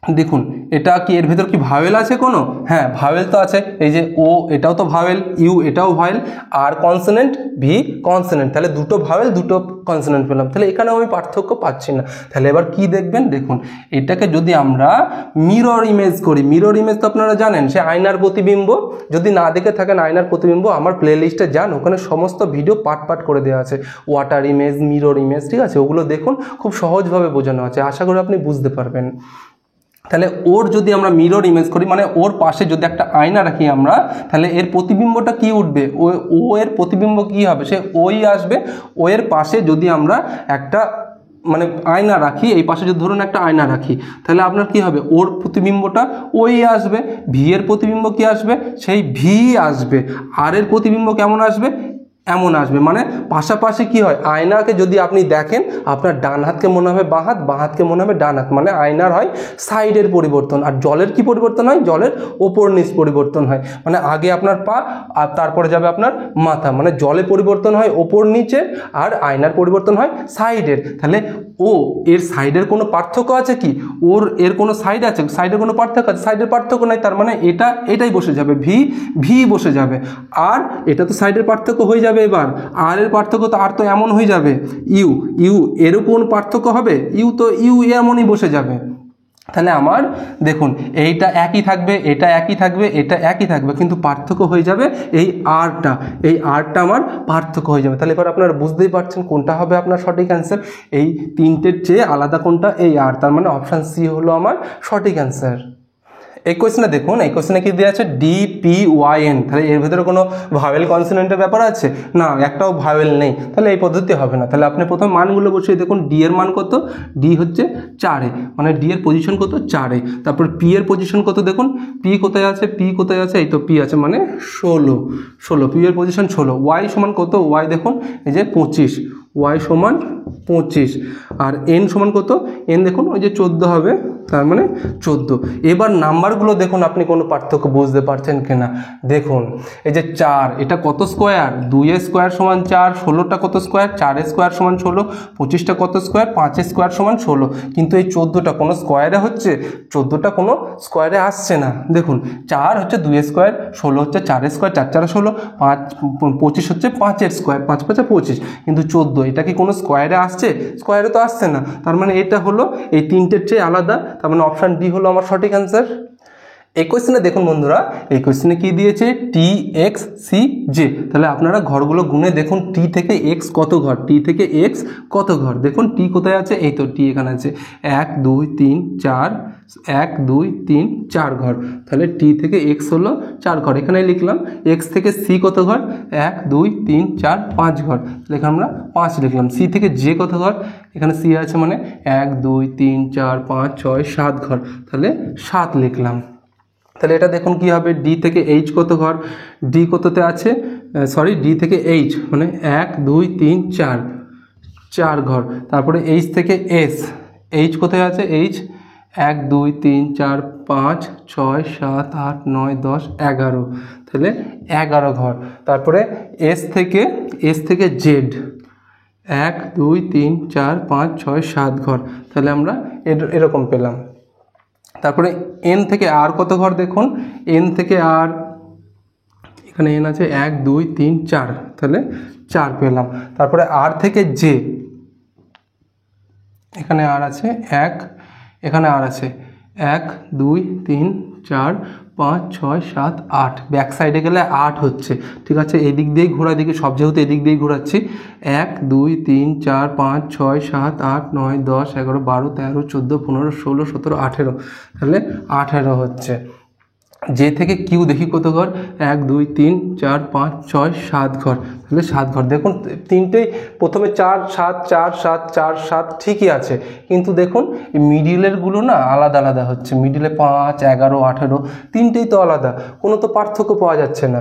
দেখুন এটা কি এর ভেতর কি ভাওয়েল আছে কোনো হ্যাঁ ভাওয়েল তো আছে এই যে ও এটাও তো ভাওয়েল ইউ এটাও ভাওয়েল আর কনসোনেন্ট ভি কনসোনেন্ট তাহলে দুটো ভাওয়েল দুটো কনসোনেন্ট পেলাম তাহলে এখানেও আমি পার্থক্য পাচ্ছি না তাহলে এবার কি দেখবেন দেখুন এটাকে যদি আমরা মিরর ইমেজ করি মিরর ইমেজ তো আপনারা জানেন সে আয়নার প্রতিবিম্ব যদি না দেখে থাকেন আয়নার প্রতিবিম্ব আমার প্লে লিস্টে যান ওখানে সমস্ত ভিডিও পার্ট পার্ট করে দেওয়া আছে ওয়াটার ইমেজ মিরর ইমেজ ঠিক আছে ওগুলো দেখুন খুব সহজভাবে বোঝানো আছে আশা করি আপনি বুঝতে পারবেন তাহলে ওর যদি আমরা মিরর ইমেজ করি মানে ওর পাশে যদি একটা আয়না রাখি আমরা তাহলে এর প্রতিবিম্বটা কি উঠবে ও এর প্রতিবিম্ব কি হবে সে ওই আসবে ও এর পাশে যদি আমরা একটা মানে আয়না রাখি এই পাশে যদি ধরুন একটা আয়না রাখি তাহলে আপনার কি হবে ওর প্রতিবিম্বটা ওই আসবে ভি এর প্রতিবিম্ব কি আসবে সেই ভি আসবে আর এর প্রতিবিম্ব কেমন আসবে এমন আসবে মানে পাশাপাশি কি হয় আয়নাকে যদি আপনি দেখেন আপনার ডান হাতকে মনে হবে বাঁ হাতকে মনে হবে ডান হাত মানে আয়নার হয় সাইডের পরিবর্তন আর জলের কি পরিবর্তন হয় জলের ওপর নিচ পরিবর্তন হয় মানে আগে আপনার পা আর তারপরে যাবে আপনার মাথা মানে জলে পরিবর্তন হয় ওপর নিচে আর আয়নার পরিবর্তন হয় সাইডের তাহলে ও এর সাইডের কোনো পার্থক্য আছে কি ওর এর কোনো সাইড আছে সাইডের কোনো পার্থক্য আছে সাইডের পার্থক্য নাই তার মানে এটাই বসে যাবে ভি বসে যাবে আর এটা তো সাইডের পার্থক্য হয়ে যাবে এবার আর এর পার্থক্য তো আর তো এমন হয়ে যাবে ইউ এরও কোন পার্থক্য হবে ইউ এমনই বসে যাবে তাহলে আমার দেখুন এইটা একই থাকবে এটা একই থাকবে এটা একই থাকবে কিন্তু পার্থক্য হয়ে যাবে এই আরটা আমার পার্থক্য হয়ে যাবে তাহলে এবার আপনারা বুঝতেই পারছেন কোনটা হবে আপনার সঠিক অ্যান্সার এই তিনটের চেয়ে আলাদা কোনটা এই আর তার মানে অপশান সি হলো আমার সঠিক অ্যান্সার এই কোয়েশ্চেনে দেখুন এই কোয়েশ্চেনে কি দেওয়া আছে DPYN তাহলে এর ভেতরে কোনো ভাওয়েল কনসোনেন্টের ব্যাপার আছে না একটাও ভাওয়েল নেই তাহলে এই পদ্ধতি হবে না তাহলে আপনি প্রথম মানগুলো বসিয়ে দেখুন ডি এর মান কত ডি হচ্ছে 4 মানে ডি এর পজিশন কত 4 তারপর পি এর পজিশন কত দেখুন পি কোথায় আছে এই তো পি আছে মানে 16 পি এর পজিশন 16 ওয়াই সমান কত ওয়াই দেখুন এই যে 25 ওয়াই সমান 25 আর এন সমান কত এন দেখুন ওই যে 14 হবে তার মানে 14 এবার নাম্বারগুলো দেখুন আপনি কোনো পার্থক্য বুঝতে পারছেন কিনা দেখুন এই যে 4 এটা কত স্কোয়ার 2 এর স্কোয়ার সমান 4 16টা কত স্কোয়ার 4 এর স্কোয়ার সমান 16 25টা কত স্কোয়ার 5 এর স্কোয়ার সমান 16 কিন্তু এই 14টা কোনো স্কোয়ারে হচ্ছে 14টা কোনো স্কোয়ারে আসছে না দেখুন 4 হচ্ছে 2 এর স্কোয়ার 16 হচ্ছে 4 এর স্কোয়ার 4 4 16 25 হচ্ছে 5 এর স্কোয়ার 5 5 25 কিন্তু 14 এটা কি কোনো স্কোয়ারে আসছে স্কোয়ারে তো আসছে না তার মানে এটা হলো এই তিনটের চেয়ে আলাদা তার মানে অপশান ডি হলো আমার সঠিক অ্যান্সার এই কোয়েশ্চেনে দেখুন বন্ধুরা, এই কোয়েশ্চেনে কি দিয়েছে, টি এক্স সি জে। তাহলে আপনারা ঘরগুলো গুনে দেখুন টি থেকে এক্স কত ঘর, টি থেকে এক্স কত ঘর। দেখুন টি কোথায় আছে, এই তো টি এখানে আছে, 1 2 3 4, 1 2 3 4 ঘর। তাহলে টি থেকে এক্স হলো 4 ঘর, এখানে লিখলাম। এক্স থেকে সি কত ঘর, 1 2 3 4 5 ঘর, তাহলে এখানে আমরা 5 লিখলাম। সি থেকে জে কত ঘর, এখানে সি আছে মানে 1 2 3 4 5 6 7 ঘর, তাহলে 7 লিখলাম। তাহলে এটা দেখুন কি হবে, ডি থেকে এইচ কত ঘর, ডি কততে আছে, সরি ডি থেকে এইচ মানে 1 2 3 4 4 ঘর। তারপরে এইচ থেকে এস, এইচ কোথায় আছে, এইচ 1 2 3 4 5 6 7 8 9 10 11, তাহলে 11 ঘর। তারপরে এস থেকে জেড 1 2 3 4 5 6 7 ঘর, তাহলে আমরা এরকম পেলাম। তারপরে এন থেকে আর কত ঘর, দেখুন এন থেকে আর, এখানে এন আছে 1 2 3 4, তাহলে 4 পেলাম। তারপরে আর থেকে জে, এখানে আর আছে 1, এখানে আর আছে 1 2 3 4 5 6 7 8, ব্যাক সাইডে গেলে 8 হচ্ছে, ঠিক আছে। এদিক দিয়েই ঘোরা, দিকে সব যেহেতু এদিক দিয়েই ঘোরাচ্ছি, 1 2 3 4 5 6 7 8 9 10 11 12 13 14 15 16 17 18, তাহলে 18 হচ্ছে। জে থেকে কিউ দেখি কত ঘর, 1 2 3 4 5 6 7 ঘর, তাহলে 7 ঘর। দেখুন তিনটেই প্রথমে 4 7 4 7 4 7 ঠিকই আছে, কিন্তু দেখুন মিডিলেরগুলো না আলাদা আলাদা হচ্ছে, মিডিলে 5 11 18, তিনটেই তো আলাদা, কোনো তো পার্থক্য পাওয়া যাচ্ছে না।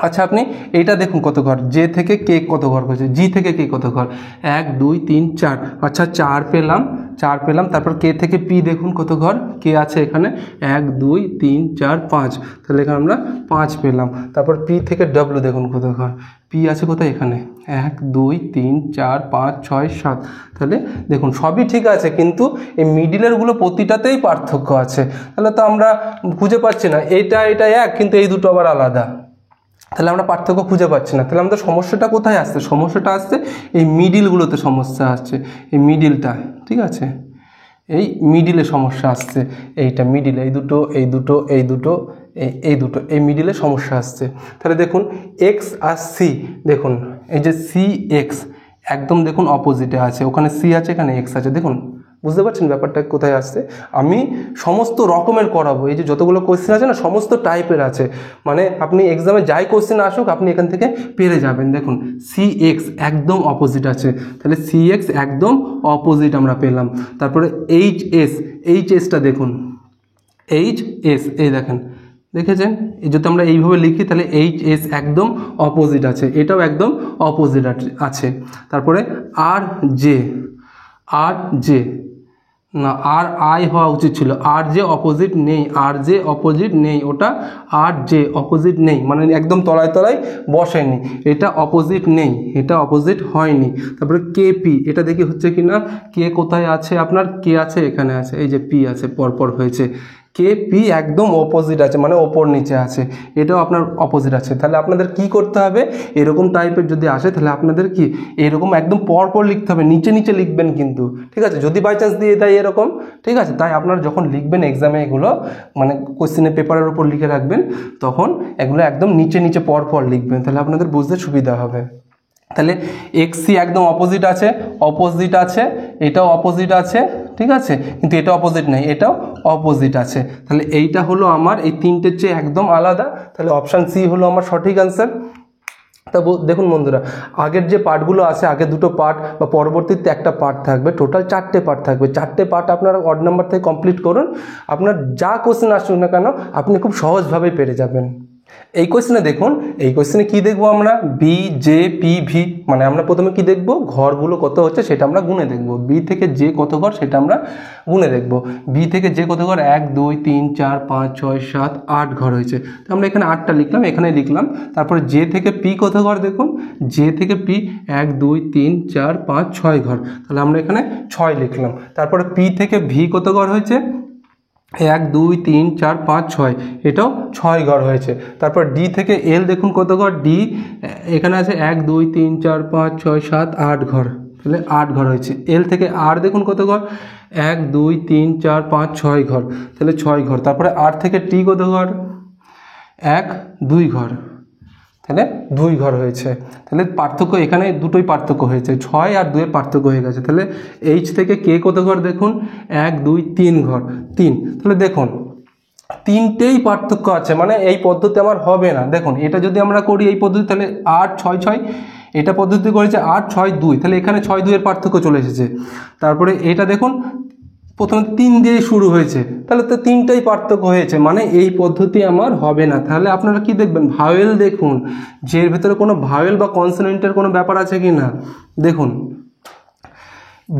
আচ্ছা আপনি এইটা দেখুন কত ঘর, জে থেকে কে কত ঘর হয়েছে, জি থেকে কে কত ঘর, 1 2 3 4, আচ্ছা 4 পেলাম। তারপর কে থেকে পি দেখুন কত ঘর, কে আছে এখানে 1 2 3 4 5, তাহলে এখানে আমরা 5 পেলাম। তারপর পি থেকে ডব্লিউ দেখুন কত ঘর, পি আছে কোথায়, এখানে 1 2 3 4 5 6 7, তাহলে দেখুন সবই ঠিক আছে, কিন্তু এই মিডিলেরগুলো প্রতিটাতেই পার্থক্য আছে, তাহলে তো আমরা খুঁজে পাচ্ছি না এটা এক, কিন্তু এই দুটো আবার আলাদা, তাহলে আমরা পার্থক্য খুঁজে পাচ্ছি না। তাহলে আমাদের সমস্যাটা কোথায় আসছে, সমস্যাটা আসছে এই মিডিলগুলোতে সমস্যা আসছে, এই মিডিলটা, ঠিক আছে, এই মিডিলে সমস্যা আসছে, এইটা মিডিলে, এই দুটো এই মিডিলে সমস্যা আসছে। তাহলে দেখুন এক্স আর সি, দেখুন এই যে সি এক্স একদম দেখুন অপোজিটে আছে, ওখানে সি আছে এখানে এক্স আছে, দেখুন বুঝতে পারছেন ব্যাপারটা কোথায় আসছে। আমি সমস্ত রকমের করাবো, এই যে যতগুলো কোয়েশ্চেন আছে না সমস্ত টাইপের আছে, মানে আপনি এক্সামে যাই কোয়েশ্চেন আসুক আপনি এখান থেকে পেরে যাবেন। দেখুন সি এক্স একদম অপোজিট আছে, তাহলে সি এক্স একদম অপোজিট আমরা পেলাম। তারপরে এইচ এসটা দেখুন, এইচ এস এই দেখেছেন, এই যদি আমরা এইভাবে লিখি তাহলে এইচ এস একদম অপোজিট আছে, এটাও একদম অপোজিট আছে। তারপরে আর জে না, আর আই হওয়া উচিত ছিল, আর জে অপোজিট নেই, ওটা আর জে অপোজিট নেই, মানে একদম তলায় বসেনি, এটা অপোজিট নেই, এটা অপোজিট হয়নি। তারপরে কে পি, এটা দেখি হচ্ছে কি না, কে কোথায় আছে আপনার, কে আছে এখানে আছে, এই যে পি আছে পরপর হয়েছে, কে পি একদম অপোজিট আছে, মানে ওপর নিচে আছে, এটাও আপনার অপোজিট আছে। তাহলে আপনাদের কি করতে হবে, এরকম টাইপের যদি আসে তাহলে আপনাদের কি এরকম একদম পরপর লিখতে হবে, নিচে লিখবেন কিন্তু, ঠিক আছে, যদি বাই চান্স দিয়ে দেয় এরকম, ঠিক আছে। তাই আপনারা যখন লিখবেন এক্সামে এগুলো মানে কোশ্চেনের পেপারের উপর লিখে রাখবেন, তখন এগুলো একদম নিচে পরপর লিখবেন, তাহলে আপনাদের বুঝতে সুবিধা হবে। তাহলে এক্স সি একদম অপোজিট আছে, এটাও অপোজিট আছে, ঠিক আছে, কিন্তু এটা অপোজিট নেই, এটাও অপোজিট আছে। তাহলে এইটা হলো আমার এই তিনটের চেয়ে একদম আলাদা, তাহলে অপশান সি হলো আমার সঠিক অ্যান্সার। তা দেখুন বন্ধুরা, আগের যে পার্টগুলো আছে, আগের দুটো পার্ট বা পরবর্তীতে একটা পার্ট থাকবে, টোটাল 4টে পার্ট থাকবে, 4টে পার্ট আপনারা অড নাম্বার থেকে কমপ্লিট করুন, আপনার যা কোশ্চেন আসুক না কেন আপনি খুব সহজভাবেই পেরে যাবেন। এই কোশ্চেনে দেখুন, এই কোশ্চেনে কি দেখবো আমরা, বি জে পি ভি, মানে আমরা প্রথমে কি দেখবো, ঘরগুলো কত হচ্ছে সেটা আমরা গুনে দেখবো, বি থেকে জে কত ঘর সেটা আমরা গুনে দেখবো, বি থেকে জে কত ঘর, 1 2 3 4 5 6 7 8 ঘর হয়েছে, তো আমরা এখানে 8টা লিখলাম, এখানে লিখলাম। তারপরে জে থেকে পি কত ঘর, দেখুন জে থেকে পি 1 2 3 4 5 6 ঘর, তাহলে আমরা এখানে 6 লিখলাম। তারপরে পি থেকে ভি কত ঘর হয়েছে, 1 2 3 4 5 6, এটাও 6 ঘর হয়েছে। তারপর ডি থেকে এল দেখুন কত ঘর, ডি এখানে আছে 1 2 3 4 5 6 7 8 ঘর, তাহলে 8 ঘর হয়েছে। এল থেকে আর দেখুন কত ঘর, 1 2 3 4 5 6 ঘর, তাহলে 6 ঘর। তারপরে আর থেকে টি কত ঘর, 1 2 ঘর, তাহলে 2 ঘর হয়েছে। তাহলে পার্থক্য এখানে দুটোই পার্থক্য হয়েছে, 6 আর 2 এর পার্থক্য হয়ে গেছে। তাহলে এইচ থেকে কে কত ঘর দেখুন, 1 2 3 ঘর, 3। তাহলে দেখুন তিনটেই পার্থক্য আছে, মানে এই পদ্ধতি আমার হবে না। দেখুন এটা যদি আমরা করি এই পদ্ধতি, তাহলে 8 6 6, এটা পদ্ধতি করেছে 8 6 2, তাহলে এখানে 6 2 এর পার্থক্য চলে এসেছে। তারপরে এটা দেখুন প্রথমে 3 দিয়ে শুরু হয়েছে, তাহলে তো তিনটাই পার্থক্য হয়েছে, মানে এই পদ্ধতি আমার হবে না। তাহলে আপনারা কি দেখবেন, ভাওয়েল দেখুন যে এর ভেতরে কোনো ভাওয়েল বা কনসোনেন্টের কোনো ব্যাপার আছে কি না। দেখুন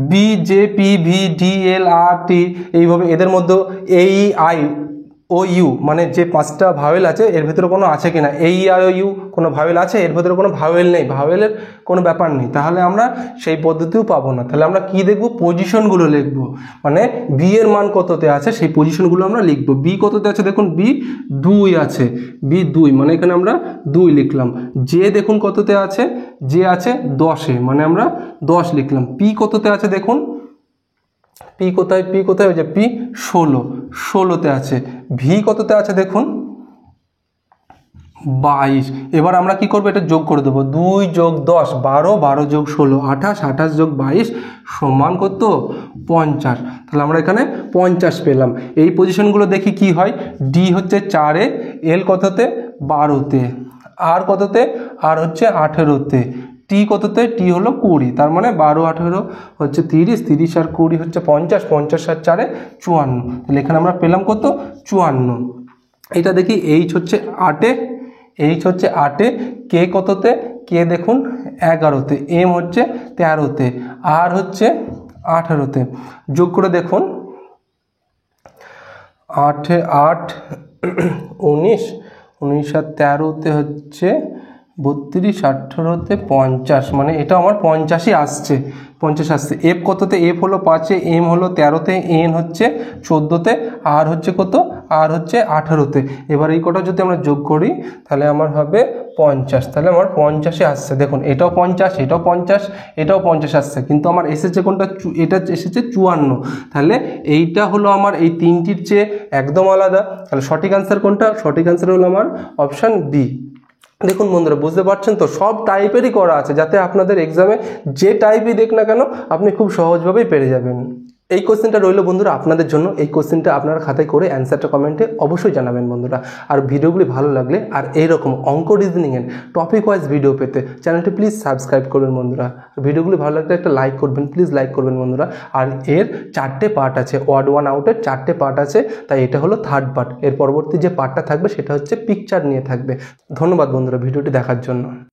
B J P V D L R T, এইভাবে এদের মধ্যে এই আই ও ইউ, মানে যে 5টা ভাওয়েল আছে এর ভেতরে কোনো আছে কিনা, এই আই ও ইউ কোনো ভাওয়েল আছে, এর ভেতরে কোনো ভাওয়েল নেই, ভাওয়েলের কোনো ব্যাপার নেই, তাহলে আমরা সেই পদ্ধতিও পাবো না। তাহলে আমরা কি দেখব, পজিশনগুলো লিখবো, মানে বি এর মান কততে আছে সেই পজিশনগুলো আমরা লিখবো। বি কততে আছে দেখুন, বি 2 আছে, বি 2 মানে এখানে আমরা 2 লিখলাম। জে দেখুন কততে আছে, জে আছে 10-এ, মানে আমরা 10 লিখলাম। পি কততে আছে দেখুন, পি কোথায়, পি কোথায় হয়েছে, পি 16-তে আছে। ভি কততে আছে দেখুন 22। এবার আমরা কি করবো, এটা যোগ করে দেবো, 2 যোগ 10 12, 12 যোগ 16 28, 28 যোগ 22 সমান কত 50। তাহলে আমরা এখানে 50 পেলাম। এই পজিশনগুলো দেখি কি হয়, ডি হচ্ছে 4-এ, এল কততে 12-তে, আর কততে, আর হচ্ছে 18-তে, টি কততে, টি হলো 20, তার মানে 12 18 হচ্ছে 30, 30 আর 20 হচ্ছে 50, 50 আর 4-এ 54। তাহলে এখানে আমরা পেলাম কত 54। এটা দেখি এইচ হচ্ছে 8-এ, এইচ হচ্ছে 8-এ, কে কততে, কে দেখুন 11-তে, এম হচ্ছে 13-তে, আর হচ্ছে 18-তে। যোগ করে দেখুন 8-এ 8 19, 19 আর 13-তে হচ্ছে 32, 18-তে 50, মানে এটা আমার 50-ই আসছে, 50 আসছে। এফ কততে, এফ হলো 5-এ, এম হলো 13-তে, এন হচ্ছে 14-তে, আর হচ্ছে কত, আর হচ্ছে 18-তে। এবার এই কটা যদি আমরা যোগ করি তাহলে আমার হবে 50, তাহলে আমার 50-এ আসছে। দেখুন এটাও 50, এটাও 50, এটাও 50 আসছে, কিন্তু আমার এসেছে কোনটা, এটা এসেছে 54। তাহলে এইটা হলো আমার এই তিনটির চেয়ে একদম আলাদা। তাহলে সঠিক আনসার কোনটা, সঠিক আনসার হলো আমার অপশান বি। দেখুন বন্ধুরা বুঝতে পারছেন তো, সব টাইপেরই করা আছে, যাতে আপনাদের এক্সামে যে টাইপই দেখ না কেন আপনি খুব সহজভাবেই পেরে যাবেন। এই কোশ্চেনটা রইল বন্ধুরা আপনাদের জন্য, এই কোশ্চেনটা আপনারা খাতায় করে অ্যান্সারটা কমেন্টে অবশ্যই জানাবেন বন্ধুরা। আর ভিডিওগুলি ভালো লাগলে আর এইরকম অঙ্ক রিজনিংয়ের টপিক ওয়াইজ ভিডিও পেতে চ্যানেলটি প্লিজ সাবস্ক্রাইব করবেন বন্ধুরা। আর ভিডিওগুলি ভালো লাগলে একটা লাইক করবেন, প্লিজ লাইক করবেন বন্ধুরা। আর এর 4টে পার্ট আছে, ওয়ার্ড 1 আউটের 4টে পার্ট আছে, তাই এটা হলো 3rd পার্ট। এর পরবর্তী যে পার্টটা থাকবে সেটা হচ্ছে পিকচার নিয়ে থাকবে। ধন্যবাদ বন্ধুরা ভিডিওটি দেখার জন্য।